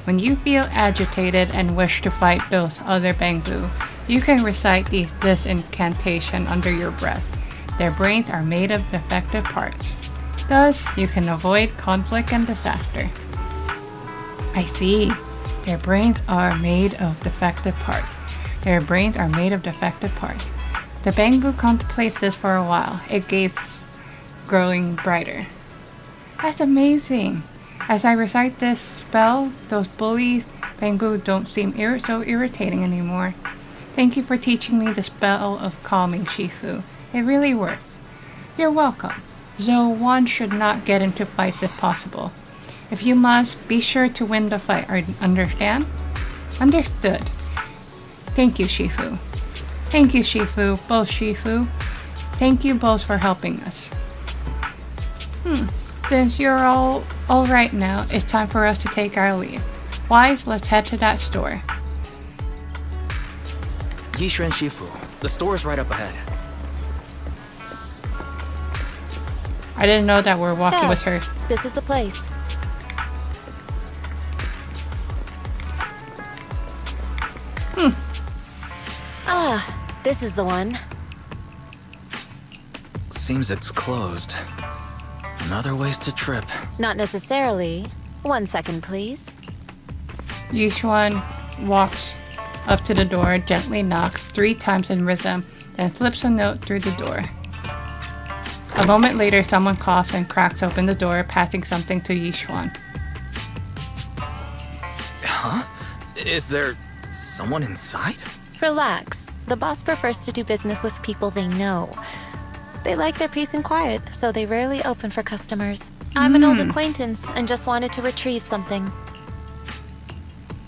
Speaker 1: When you feel agitated and wish to fight those other Bangbu, you can recite this incantation under your breath. Their brains are made of defective parts. Thus, you can avoid conflict and disaster. I see. Their brains are made of defective parts. Their brains are made of defective parts. The Bangbu contemplates this for a while, its gaze growing brighter. That's amazing. As I recite this spell, those bullies Bangbu don't seem so irritating anymore. Thank you for teaching me the spell of calming, Shifu. It really works. You're welcome. Though one should not get into fights if possible. If you must, be sure to win the fight. Understand? Understood. Thank you, Shifu. Thank you, Shifu. Both Shifu. Thank you both for helping us. Since you're all right now, it's time for us to take our leave. Wise, let's head to that store.
Speaker 4: Yishuan Shifu, the store's right up ahead.
Speaker 1: I didn't know that we're walking with her.
Speaker 16: This is the place. Ah, this is the one.
Speaker 4: Seems it's closed. Another wasted trip.
Speaker 16: Not necessarily. 1 second, please.
Speaker 1: Yishuan walks up to the door, gently knocks 3 times in rhythm, then slips a note through the door. A moment later, someone coughs and cracks open the door, passing something to Yishuan.
Speaker 4: Huh? Is there someone inside?
Speaker 16: Relax. The boss prefers to do business with people they know. They like their peace and quiet, so they rarely open for customers. I'm an old acquaintance and just wanted to retrieve something.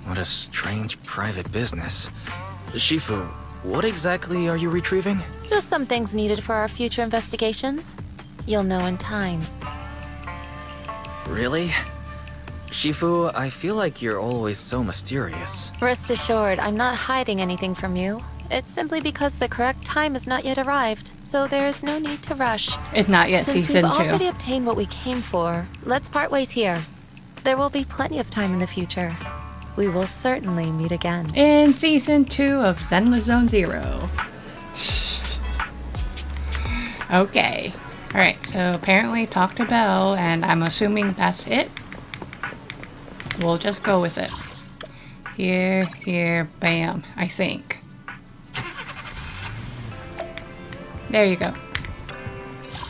Speaker 4: What a strange private business. Shifu, what exactly are you retrieving?
Speaker 16: Just some things needed for our future investigations. You'll know in time.
Speaker 4: Really? Shifu, I feel like you're always so mysterious.
Speaker 16: Rest assured, I'm not hiding anything from you. It's simply because the correct time has not yet arrived, so there is no need to rush.
Speaker 1: It's not yet
Speaker 16: Since
Speaker 1: season 2.
Speaker 16: We've already obtained what we came for, let's part ways here. There will be plenty of time in the future. We will certainly meet again.
Speaker 1: In season 2 of Zenless Zone Zero. Okay. Alright, so apparently talk to Belle, and I'm assuming that's it. We'll just go with it. Here, here, bam, I think. There you go.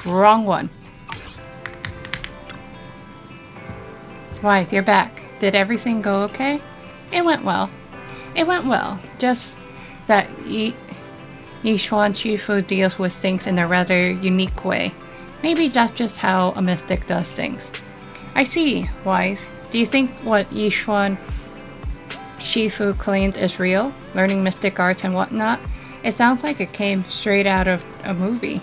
Speaker 1: Wrong one. Why, you're back. Did everything go okay? It went well. It went well. Just that Yishuan Shifu deals with things in a rather unique way. Maybe that's just how a mystic does things. I see, Wise. Do you think what Yishuan Shifu claimed is real? Learning mystic arts and whatnot? It sounds like it came straight out of a movie.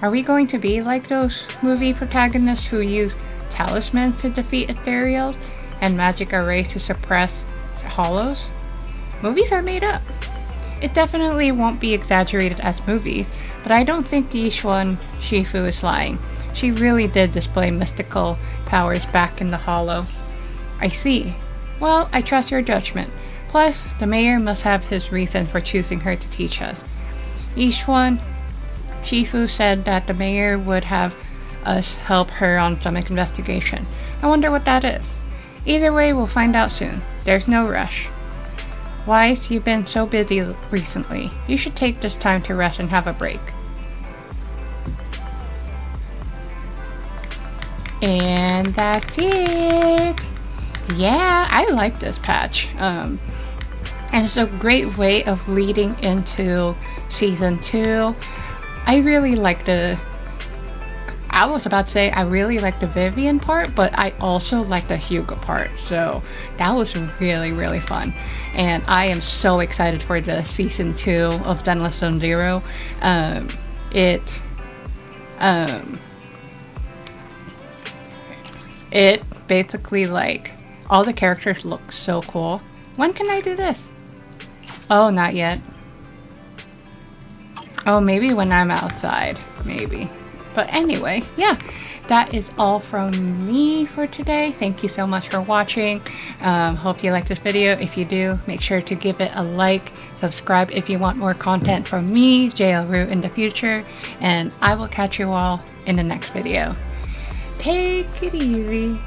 Speaker 1: Are we going to be like those movie protagonists who use talismans to defeat ethereals and magic arrays to suppress hollows? Movies are made up. It definitely won't be exaggerated as movies, but I don't think Yishuan Shifu is lying. She really did display mystical powers back in the hollow. I see. Well, I trust your judgment. Plus, the mayor must have his reason for choosing her to teach us. Yishuan Shifu said that the mayor would have us help her on some investigation. I wonder what that is. Either way, we'll find out soon. There's no rush. Wise, you've been so busy recently. You should take this time to rest and have a break. And that's it. Yeah, I like this patch. And it's a great way of leading into Season 2. I really like I was about to say I really like the Vivian part, but I also like the Hugo part. So that was really, really fun. And I am so excited for the Season 2 of Zenless Zone Zero. It basically, like, all the characters look so cool. When can I do this? Oh, not yet. Oh, maybe when I'm outside. Maybe. But anyway, yeah, that is all from me for today. Thank you so much for watching. Hope you liked this video. If you do, make sure to give it a like. Subscribe if you want more content from me, JLRoo, in the future. And I will catch you all in the next video. Take it easy.